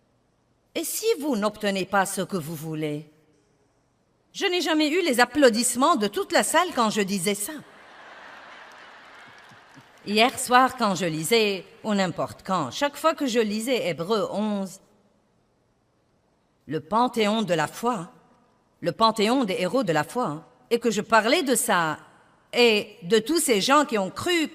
« Et si vous n'obtenez pas ce que vous voulez ?» Je n'ai jamais eu les applaudissements de toute la salle quand je disais ça. Hier soir, quand je lisais, ou n'importe quand, chaque fois que je lisais Hébreux 11, le panthéon de la foi, le panthéon des héros de la foi, et que je parlais de ça, et de tous ces gens qui ont cru,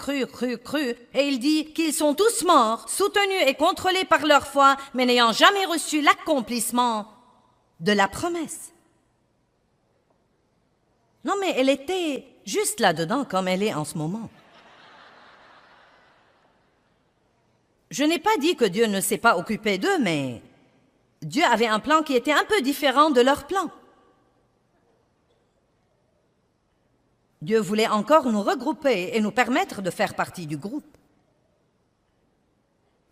et il dit qu'ils sont tous morts, soutenus et contrôlés par leur foi, mais n'ayant jamais reçu l'accomplissement de la promesse. Non, mais elle était juste là-dedans comme elle est en ce moment. Je n'ai pas dit que Dieu ne s'est pas occupé d'eux, mais Dieu avait un plan qui était un peu différent de leur plan. Dieu voulait encore nous regrouper et nous permettre de faire partie du groupe.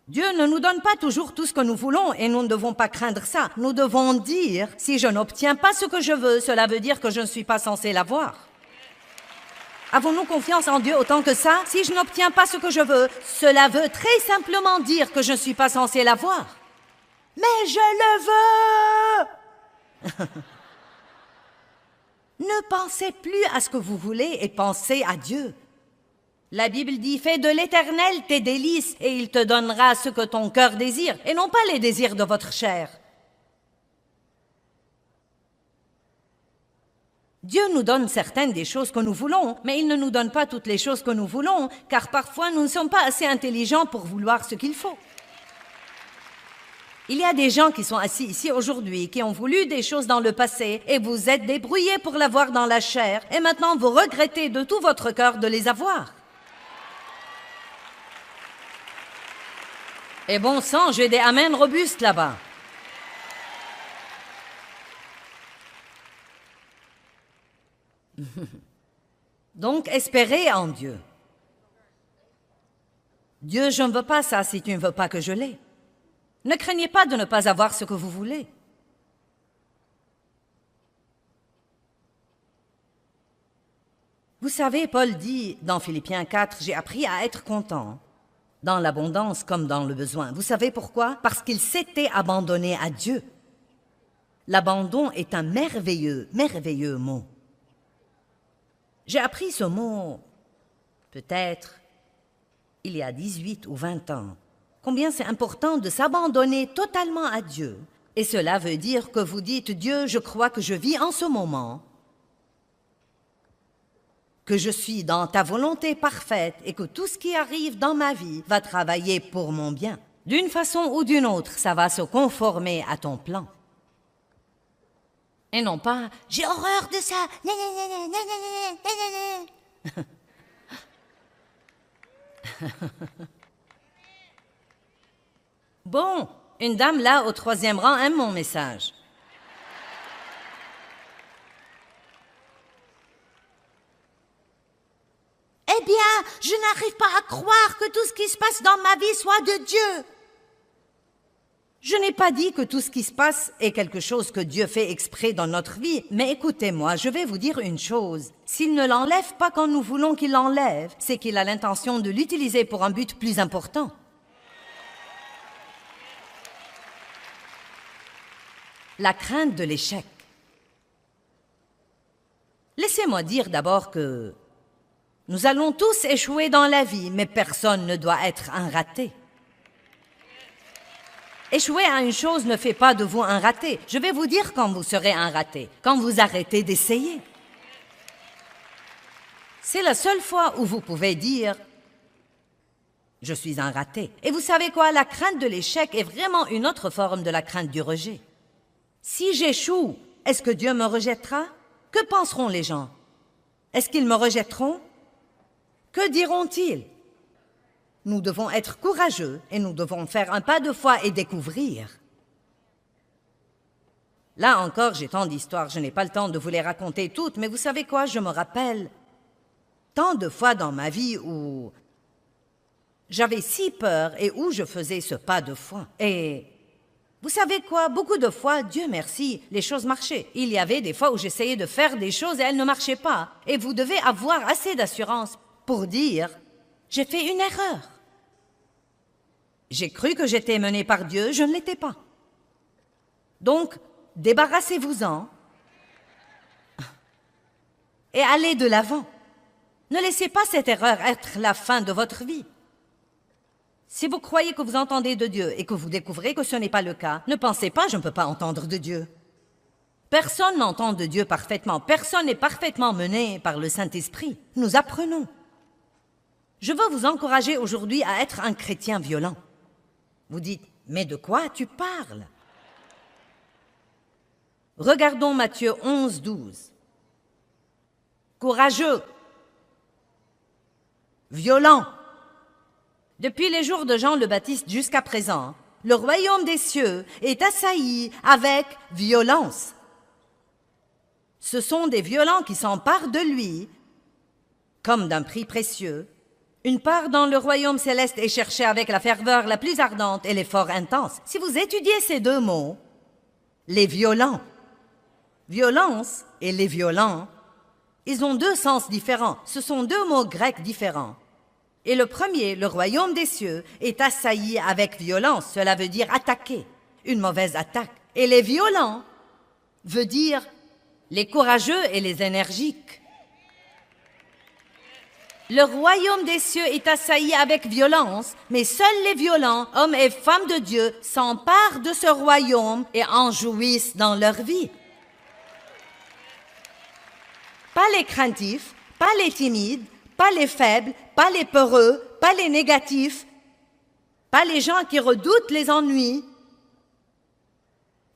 Dieu ne nous donne pas toujours tout ce que nous voulons et nous ne devons pas craindre ça. Nous devons dire, si je n'obtiens pas ce que je veux, cela veut dire que je ne suis pas censé l'avoir. Avons-nous confiance en Dieu autant que ça? Si je n'obtiens pas ce que je veux, cela veut très simplement dire que je ne suis pas censé l'avoir. Mais je le veux! Ne pensez plus à ce que vous voulez et pensez à Dieu. La Bible dit, fais de l'Éternel tes délices et il te donnera ce que ton cœur désire et non pas les désirs de votre chair. Dieu nous donne certaines des choses que nous voulons, mais il ne nous donne pas toutes les choses que nous voulons, car parfois nous ne sommes pas assez intelligents pour vouloir ce qu'il faut. Il y a des gens qui sont assis ici aujourd'hui, qui ont voulu des choses dans le passé, et vous êtes débrouillés pour l'avoir dans la chair, et maintenant vous regrettez de tout votre cœur de les avoir. Et bon sang, j'ai des amens robustes là-bas. Donc, espérez en Dieu. Dieu, je ne veux pas ça si tu ne veux pas que je l'ai. Ne craignez pas de ne pas avoir ce que vous voulez. Vous savez, Paul dit dans Philippiens 4, « J'ai appris à être content, dans l'abondance comme dans le besoin. » Vous savez pourquoi? Parce qu'il s'était abandonné à Dieu. L'abandon est un merveilleux, merveilleux mot. J'ai appris ce mot, peut-être, il y a 18 ou 20 ans. Combien c'est important de s'abandonner totalement à Dieu. Et cela veut dire que vous dites, Dieu, je crois que je vis en ce moment, que je suis dans ta volonté parfaite et que tout ce qui arrive dans ma vie va travailler pour mon bien. D'une façon ou d'une autre, ça va se conformer à ton plan. Et non pas, j'ai horreur de ça. Bon, une dame là au 3e rang aime mon message. Eh bien, je n'arrive pas à croire que tout ce qui se passe dans ma vie soit de Dieu. Je n'ai pas dit que tout ce qui se passe est quelque chose que Dieu fait exprès dans notre vie, mais écoutez-moi, je vais vous dire une chose. S'il ne l'enlève pas quand nous voulons qu'il l'enlève, c'est qu'il a l'intention de l'utiliser pour un but plus important. La crainte de l'échec. Laissez-moi dire d'abord que nous allons tous échouer dans la vie, mais personne ne doit être un raté. Échouer à une chose ne fait pas de vous un raté. Je vais vous dire quand vous serez un raté, quand vous arrêtez d'essayer. C'est la seule fois où vous pouvez dire « Je suis un raté ». Et vous savez quoi? La crainte de l'échec est vraiment une autre forme de la crainte du rejet. Si j'échoue, est-ce que Dieu me rejettera? Que penseront les gens? Est-ce qu'ils me rejetteront? Que diront-ils? Nous devons être courageux et nous devons faire un pas de foi et découvrir. Là encore, j'ai tant d'histoires, je n'ai pas le temps de vous les raconter toutes, mais vous savez quoi, je me rappelle tant de fois dans ma vie où j'avais si peur et où je faisais ce pas de foi. Et vous savez quoi, beaucoup de fois, Dieu merci, les choses marchaient. Il y avait des fois où j'essayais de faire des choses et elles ne marchaient pas. Et vous devez avoir assez d'assurance pour dire « j'ai fait une erreur ». J'ai cru que j'étais menée par Dieu, je ne l'étais pas. Donc, débarrassez-vous-en et allez de l'avant. Ne laissez pas cette erreur être la fin de votre vie. Si vous croyez que vous entendez de Dieu et que vous découvrez que ce n'est pas le cas, ne pensez pas « je ne peux pas entendre de Dieu ». Personne n'entend de Dieu parfaitement. Personne n'est parfaitement mené par le Saint-Esprit. Nous apprenons. Je veux vous encourager aujourd'hui à être un chrétien violent. Vous dites « mais de quoi tu parles ?» Regardons Matthieu 11, 12. Courageux, violent. Depuis les jours de Jean le Baptiste jusqu'à présent, le royaume des cieux est assailli avec violence. Ce sont des violents qui s'emparent de lui, comme d'un prix précieux. Une part dans le royaume céleste est cherchée avec la ferveur la plus ardente et l'effort intense. Si vous étudiez ces deux mots, les violents, violence et les violents, ils ont deux sens différents. Ce sont deux mots grecs différents. Et le premier, le royaume des cieux, est assailli avec violence. Cela veut dire attaquer, une mauvaise attaque. Et les violents veut dire les courageux et les énergiques. Le royaume des cieux est assailli avec violence, mais seuls les violents, hommes et femmes de Dieu, s'emparent de ce royaume et en jouissent dans leur vie. Pas les craintifs, pas les timides, pas les faibles, pas les peureux, pas les négatifs, pas les gens qui redoutent les ennuis,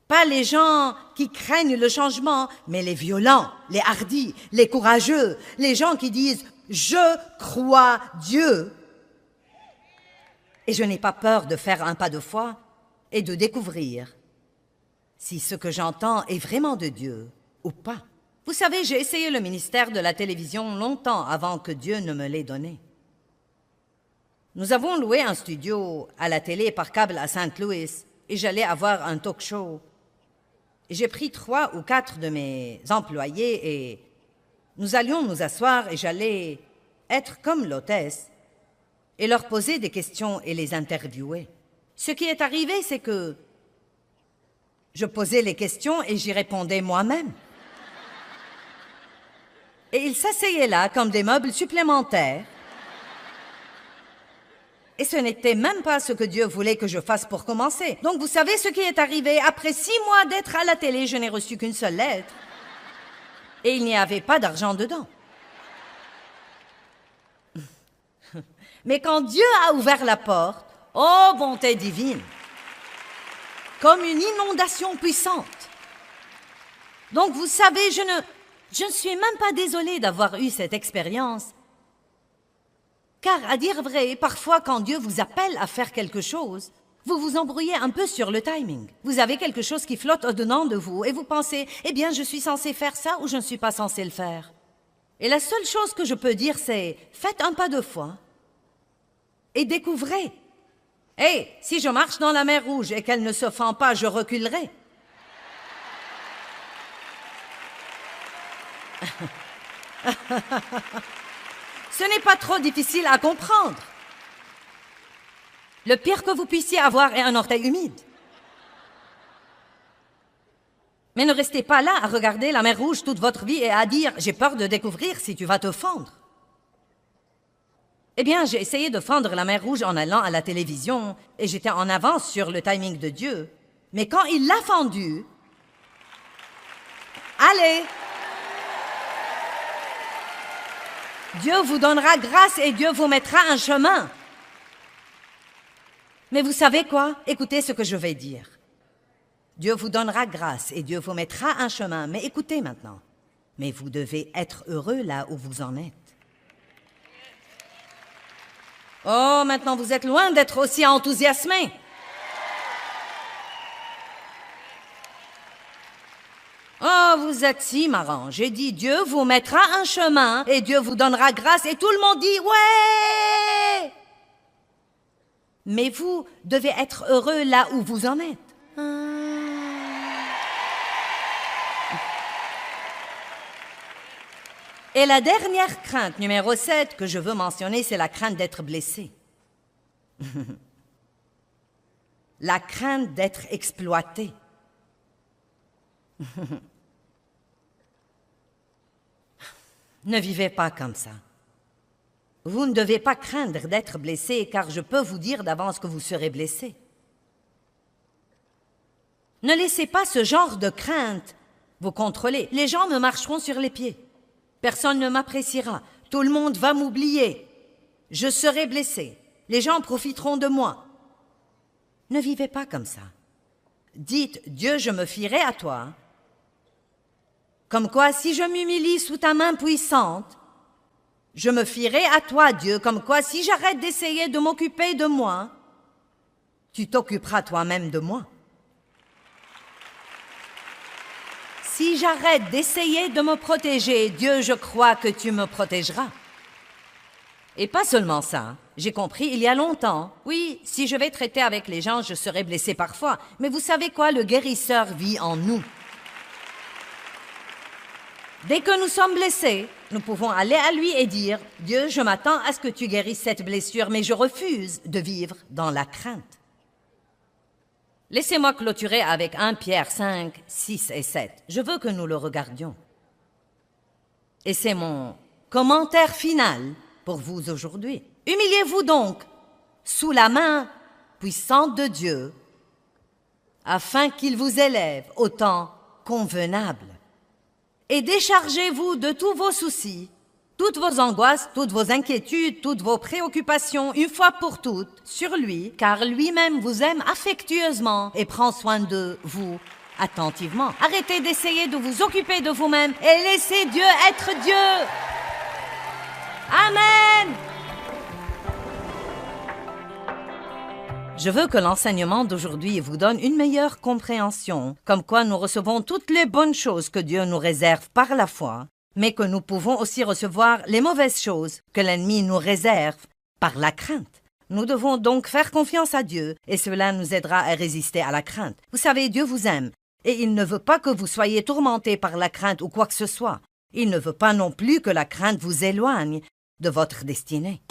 pas les gens qui craignent le changement, mais les violents, les hardis, les courageux, les gens qui disent « Je crois Dieu ». Et je n'ai pas peur de faire un pas de foi et de découvrir si ce que j'entends est vraiment de Dieu ou pas. Vous savez, j'ai essayé le ministère de la télévision longtemps avant que Dieu ne me l'ait donné. Nous avons loué un studio à la télé par câble à Saint Louis et j'allais avoir un talk show. J'ai pris 3 ou 4 de mes employés et nous allions nous asseoir et j'allais être comme l'hôtesse et leur poser des questions et les interviewer. Ce qui est arrivé, c'est que je posais les questions et j'y répondais moi-même. Et ils s'asseyaient là comme des meubles supplémentaires. Et ce n'était même pas ce que Dieu voulait que je fasse pour commencer. Donc vous savez ce qui est arrivé? Après 6 mois d'être à la télé, je n'ai reçu qu'une seule lettre. Et il n'y avait pas d'argent dedans. Mais quand Dieu a ouvert la porte, oh bonté divine, comme une inondation puissante. Donc vous savez, je ne suis même pas désolée d'avoir eu cette expérience. Car, à dire vrai, parfois quand Dieu vous appelle à faire quelque chose, vous vous embrouillez un peu sur le timing. Vous avez quelque chose qui flotte au-dedans de vous et vous pensez « Eh bien, je suis censé faire ça ou je ne suis pas censé le faire ?» Et la seule chose que je peux dire, c'est « Faites un pas de foi et découvrez. » Hey, si je marche dans la mer Rouge et qu'elle ne se fend pas, je reculerai. Ce n'est pas trop difficile à comprendre. Le pire que vous puissiez avoir est un orteil humide. Mais ne restez pas là à regarder la mer Rouge toute votre vie et à dire « j'ai peur de découvrir si tu vas te fendre ». Eh bien, j'ai essayé de fendre la mer Rouge en allant à la télévision et j'étais en avance sur le timing de Dieu. Mais quand il l'a fendue, allez! Dieu vous donnera grâce et Dieu vous mettra un chemin. Mais vous savez quoi? Écoutez ce que je vais dire. Dieu vous donnera grâce et Dieu vous mettra un chemin. Mais écoutez maintenant. Mais vous devez être heureux là où vous en êtes. Oh, maintenant vous êtes loin d'être aussi enthousiasmé. Oh, vous êtes si marrant. J'ai dit, Dieu vous mettra un chemin et Dieu vous donnera grâce et tout le monde dit, ouais! Mais vous devez être heureux là où vous en êtes. Et la dernière crainte, numéro 7, que je veux mentionner, c'est la crainte d'être blessé. La crainte d'être exploité. Ne vivez pas comme ça. Vous ne devez pas craindre d'être blessé, car je peux vous dire d'avance que vous serez blessé. Ne laissez pas ce genre de crainte vous contrôler. Les gens me marcheront sur les pieds. Personne ne m'appréciera. Tout le monde va m'oublier. Je serai blessé. Les gens profiteront de moi. Ne vivez pas comme ça. Dites, Dieu, je me fierai à toi. Comme quoi, si je m'humilie sous ta main puissante, je me fierai à toi, Dieu. Comme quoi, si j'arrête d'essayer de m'occuper de moi, tu t'occuperas toi-même de moi. Si j'arrête d'essayer de me protéger, Dieu, je crois que tu me protégeras. Et pas seulement ça. J'ai compris il y a longtemps. Oui, si je vais traiter avec les gens, je serai blessé parfois. Mais vous savez quoi? Le guérisseur vit en nous. Dès que nous sommes blessés, nous pouvons aller à lui et dire, « Dieu, je m'attends à ce que tu guérisses cette blessure, mais je refuse de vivre dans la crainte. » Laissez-moi clôturer avec 1 Pierre 5, 6 et 7. Je veux que nous le regardions. Et c'est mon commentaire final pour vous aujourd'hui. Humiliez-vous donc sous la main puissante de Dieu, afin qu'il vous élève au temps convenable. Et déchargez-vous de tous vos soucis, toutes vos angoisses, toutes vos inquiétudes, toutes vos préoccupations, une fois pour toutes, sur lui, car lui-même vous aime affectueusement et prend soin de vous attentivement. Arrêtez d'essayer de vous occuper de vous-même et laissez Dieu être Dieu. Amen. Je veux que l'enseignement d'aujourd'hui vous donne une meilleure compréhension, comme quoi nous recevons toutes les bonnes choses que Dieu nous réserve par la foi, mais que nous pouvons aussi recevoir les mauvaises choses que l'ennemi nous réserve par la crainte. Nous devons donc faire confiance à Dieu et cela nous aidera à résister à la crainte. Vous savez, Dieu vous aime et il ne veut pas que vous soyez tourmentés par la crainte ou quoi que ce soit. Il ne veut pas non plus que la crainte vous éloigne de votre destinée.